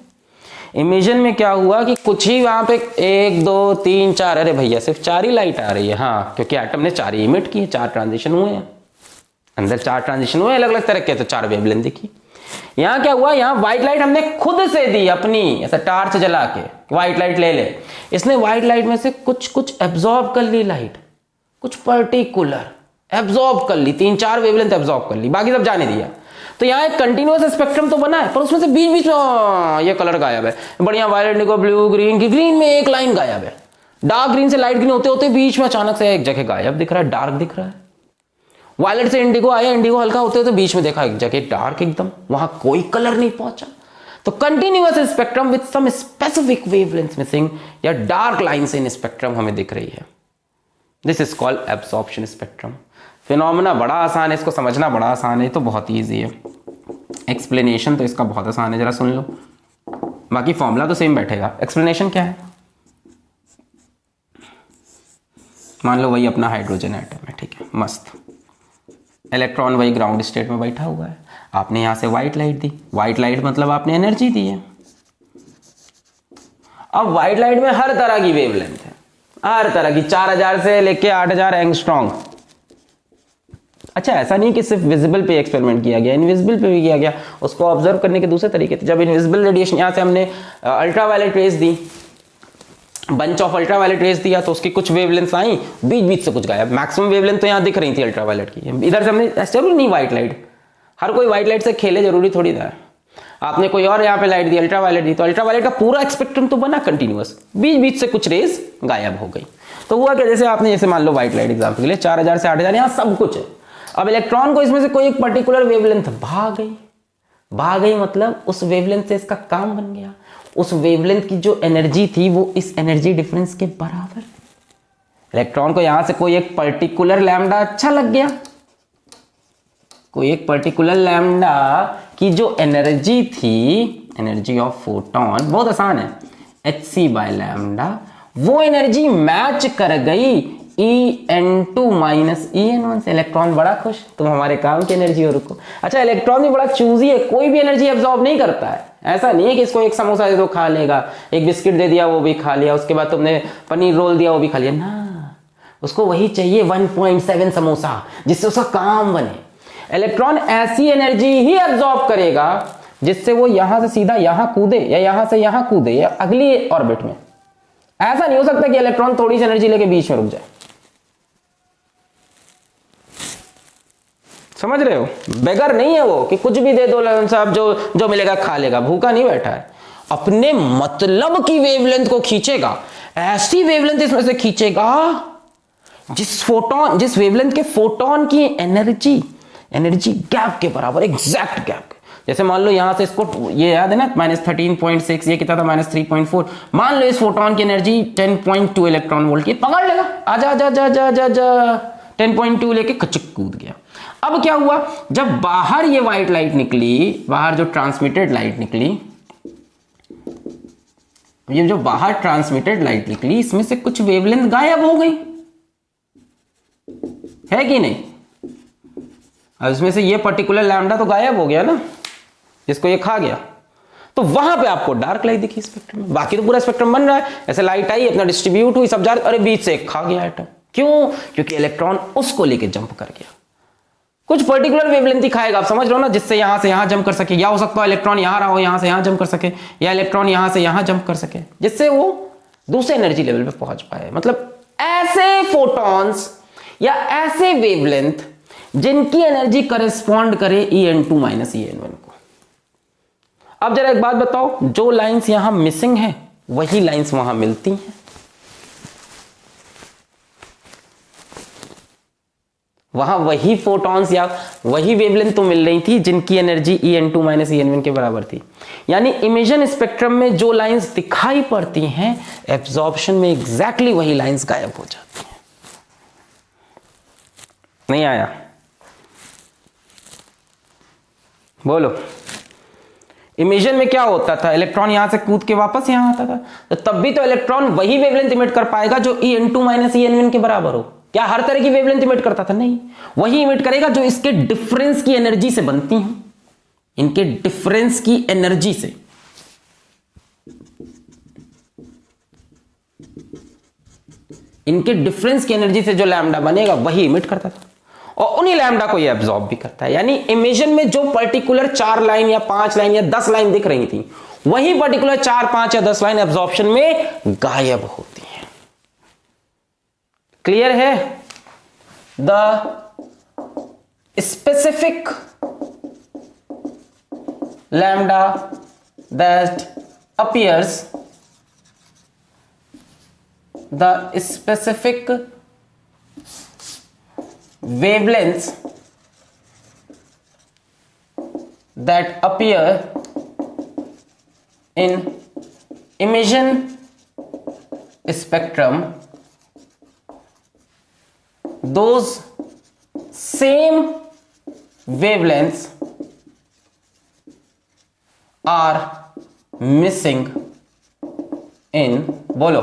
इमेजन में क्या हुआ कि कुछ ही वहां पे 1 2 3 4, अरे भैया सिर्फ 4 ही लाइट आ रही है। हाँ, क्योंकि एटम ने 4 ही इमिट की है, 4 ट्रांजिशन हुए हैं अंदर, 4 ट्रांजिशन हुए अलग अलग तरह के, तो 4 वेवलेंथ दिखी। यहां क्या हुआ? यहां व्हाइट लाइट हमने खुद से दी अपनी, ऐसा टार्च जला के व्हाइट लाइट ले ले। इसने व्हाइट लाइट में से कुछ एब्जॉर्ब कर ली लाइट, कुछ पर्टिकुलर एब्जॉर्ब कर ली, 3-4 वेवलेंथ एब्जॉर्ब कर ली, बाकी सब जाने दिया। तो यहाँ एक कंटिन्यूअस स्पेक्ट्रम तो बना है, पर उसमें से बीच बीच में ये कलर गायब है। बढ़िया वायलेट, इंडिगो, ब्लू, ग्रीन की, ग्रीन में एक लाइन गायब है। डार्क ग्रीन से लाइट ग्रीन होते होते बीच में अचानक से एक जगह गायब दिख रहा है, डार्क दिख रहा है। वायलेट से इंडिगो आया, इंडिगो हल्का होते होते बीच में देखा एक जगह डार्क एकदम, वहां कोई कलर नहीं पहुंचा। तो continuous spectrum with some specific wavelength missing, या डार्क लाइंस इन स्पेक्ट्रम हमें दिख रही है। This is called absorption spectrum. Phenomena बड़ा आसान है, इसको समझना बड़ा आसान है, तो बहुत ईजी है। एक्सप्लेनेशन तो इसका बहुत आसान है, जरा सुन लो, बाकी फॉर्मूला तो सेम बैठेगा। एक्सप्लेनेशन क्या है? मान लो वही अपना हाइड्रोजन एटम है, ठीक है, मस्त। इलेक्ट्रॉन वही ग्राउंड स्टेट में बैठा हुआ है, आपने यहां से व्हाइट लाइट दी। व्हाइट लाइट मतलब आपने एनर्जी दी है। अब व्हाइट लाइट में हर तरह की वेवलेंथ है, हर तरह की, 4000 से लेके 8000 एंगस्ट्रॉन्ग। अच्छा, ऐसा नहीं कि सिर्फ विजिबल पे एक्सपेरिमेंट किया गया, इनविजिबल पे भी किया गया। उसको ऑब्जर्व करने के दूसरे तरीके थे। जब इनविजिबल रेडिएशन, यहां से हमने ultraviolet rays the, bunch of ultraviolet rays दिया, तो उसकी कुछ वेवलेंथ आई, बीच बीच से कुछ गायब। मैक्सिमम वेवलेंथ तो यहां दिख रही थी अल्ट्रावायलेट की। इधर से हमने, जरूरी नहीं व्हाइट लाइट, हर कोई व्हाइट लाइट से खेले, जरूरी थोड़ी था। आपने कोई और यहाँ पे लाइट दी, अल्ट्रावायलेट दी, तो अल्ट्रावायलेट का पूरा स्पेक्ट्रम तो बना कंटिन्यूअस, बीच बीच से कुछ रेज गायब हो गई। तो हुआ क्या, जैसे आपने, जैसे मान लो व्हाइट लाइट एग्जाम्पल के लिए 4000 से 8000 यहाँ सब कुछ है। अब इलेक्ट्रॉन को इसमें से कोई एक पर्टिकुलर वेवलेंथ भाग गई, मतलब उस वेवलेंथ से इसका काम बन गया। उस वेवलेंथ की जो एनर्जी थी वो इस एनर्जी डिफरेंस के बराबर। इलेक्ट्रॉन को यहां से कोई एक पर्टिकुलर लैम्डा अच्छा लग गया, कोई एक पर्टिकुलर लैम्डा की जो एनर्जी थी, एनर्जी ऑफ फोटॉन, बहुत आसान है, hc बाय लैम्डा, वो एनर्जी मैच कर गई En2 माइनस En1 से इलेक्ट्रॉन बड़ा खुश, तुम हमारे काम की एनर्जी हो रुको। अच्छा, इलेक्ट्रॉन भी बड़ा चूजी है, कोई भी एनर्जी एब्जॉर्ब नहीं करता है। ऐसा नहीं है कि इसको एक समोसा दे दो खा लेगा, एक बिस्किट दे दिया वो भी खा लिया, उसके बाद तुमने पनीर रोल दिया वो भी खा लिया ना, उसको वही चाहिए 1.7 समोसा जिससे उसका काम बने। इलेक्ट्रॉन ऐसी एनर्जी ही एब्जॉर्ब करेगा जिससे वो यहां से सीधा यहां कूदे या यहां से यहां कूदे या अगली ऑर्बिट में। ऐसा नहीं हो सकता कि इलेक्ट्रॉन थोड़ी सी एनर्जी लेके बीच में रुक जाए। समझ रहे हो? बेगर नहीं है वो कि कुछ भी दे दो साहब, जो मिलेगा खा लेगा, भूखा नहीं बैठा है। अपने मतलब की वेवलेंथ को खींचेगा, ऐसी वेवलेंथ इसमें से खींचेगा जिस वेवलेंथ के फोटोन की एनर्जी गैप के बराबर, एग्जैक्ट गैप। जैसे मान लो यहां से इसको, ये याद है ना -13.6, ये कितना था -3.4। मान लो इस फोटोन की एनर्जी 10.2 इलेक्ट्रॉन वोल्ट की, पकड़ लेगा, आजा जा जा जा जा जा 10.2 लेके कचक कूद गया। अब क्या हुआ, जब बाहर ये व्हाइट लाइट निकली, बाहर जो ट्रांसमिटेड लाइट निकली, ये जो बाहर ट्रांसमिटेड लाइट निकली, इसमें से कुछ वेवलेंथ गायब हो गई, है कि नहीं? अब इसमें से ये पर्टिकुलर लैम्डा तो गायब हो गया ना, जिसको ये खा गया, तो वहां पे आपको डार्क लाइट दिखी स्पेक्ट्रम में। बाकी तो पूरा स्पेक्ट्रम बन रहा है, ऐसे लाइट आई, अपना डिस्ट्रीब्यूट हुई, सब जा रहे, अरे बीच से एक खा गया एटम। क्यों? क्योंकि इलेक्ट्रॉन उसको लेके जंप कर गया, कुछ पर्टिकुलर वेवलेंथ दिखाएगा। आप समझ रहे हो ना, जिससे यहां से यहां जंप कर सके, या हो सकता है इलेक्ट्रॉन यहां रहा हो, यहां से यहां जंप कर सके, या इलेक्ट्रॉन यहां से यहां जंप कर सके, जिससे वो दूसरे एनर्जी लेवल पे पहुंच पाए। मतलब ऐसे फोटॉन्स या ऐसे वेवलेंथ जिनकी एनर्जी करेस्पॉन्ड करे En2 माइनस En1 को। अब जरा एक बात बताओ, जो लाइंस यहां मिसिंग है वही लाइंस वहां मिलती हैं। वहां वही फोटॉन्स या वही वेवलेंथ तो मिल रही थी जिनकी एनर्जी En2 माइनस En1 के बराबर थी। यानी इमेजन स्पेक्ट्रम में जो लाइंस दिखाई पड़ती हैं, एब्जॉर्प्शन में एग्जैक्टली वही लाइंस गायब हो जाती हैं। नहीं आया? बोलो। इमेजन में क्या होता था, इलेक्ट्रॉन यहां से कूद के वापस यहां आता था, तो तब भी तो इलेक्ट्रॉन वही वेवलेंथ इमिट कर पाएगा जो En2 माइनस En1 के बराबर हो। क्या हर तरह की वेवलेंथ इमिट करता था? नहीं, वही इमिट करेगा जो इसके डिफरेंस की एनर्जी से बनती हो, इनके डिफरेंस की एनर्जी से। इनके डिफरेंस की एनर्जी से जो लैम्डा बनेगा वही इमिट करता था, और उन्हीं लैम्डा को ये एब्जॉर्ब भी करता है। यानी इमेजन में जो पर्टिकुलर 4 लाइन या 5 लाइन या 10 लाइन दिख रही थी, वही पर्टिकुलर 4, 5 या 10 लाइन एब्जॉर्प्शन में गायब होती हैं। क्लियर है? The specific lambda that appears, the specific wavelengths that appear in emission spectrum, those same wavelengths are missing in, बोलो,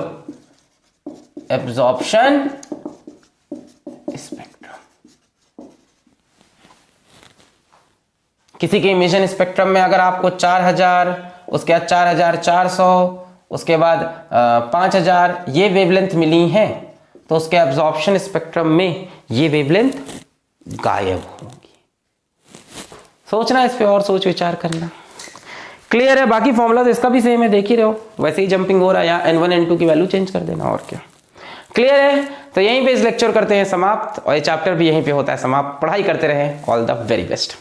absorption spectrum। किसी के इमिशन स्पेक्ट्रम में अगर आपको 4000, उसके बाद 4400, उसके बाद 5000 ये वेवलेंथ मिली हैं, तो उसके एब्जॉर्प्शन स्पेक्ट्रम में ये वेवलेंथ गायब होंगी। सोचना इस पे और सोच विचार करना। क्लियर है? बाकी फॉर्मूला तो इसका भी सेम है, देख ही रहे हो, वैसे ही जंपिंग हो रहा है, या N1 N2 की वैल्यू चेंज कर देना, और क्या। क्लियर है? तो यहीं पे इस लेक्चर करते हैं समाप्त, और ये चैप्टर भी यहीं पे होता है समाप्त। पढ़ाई करते रहें। All the very best.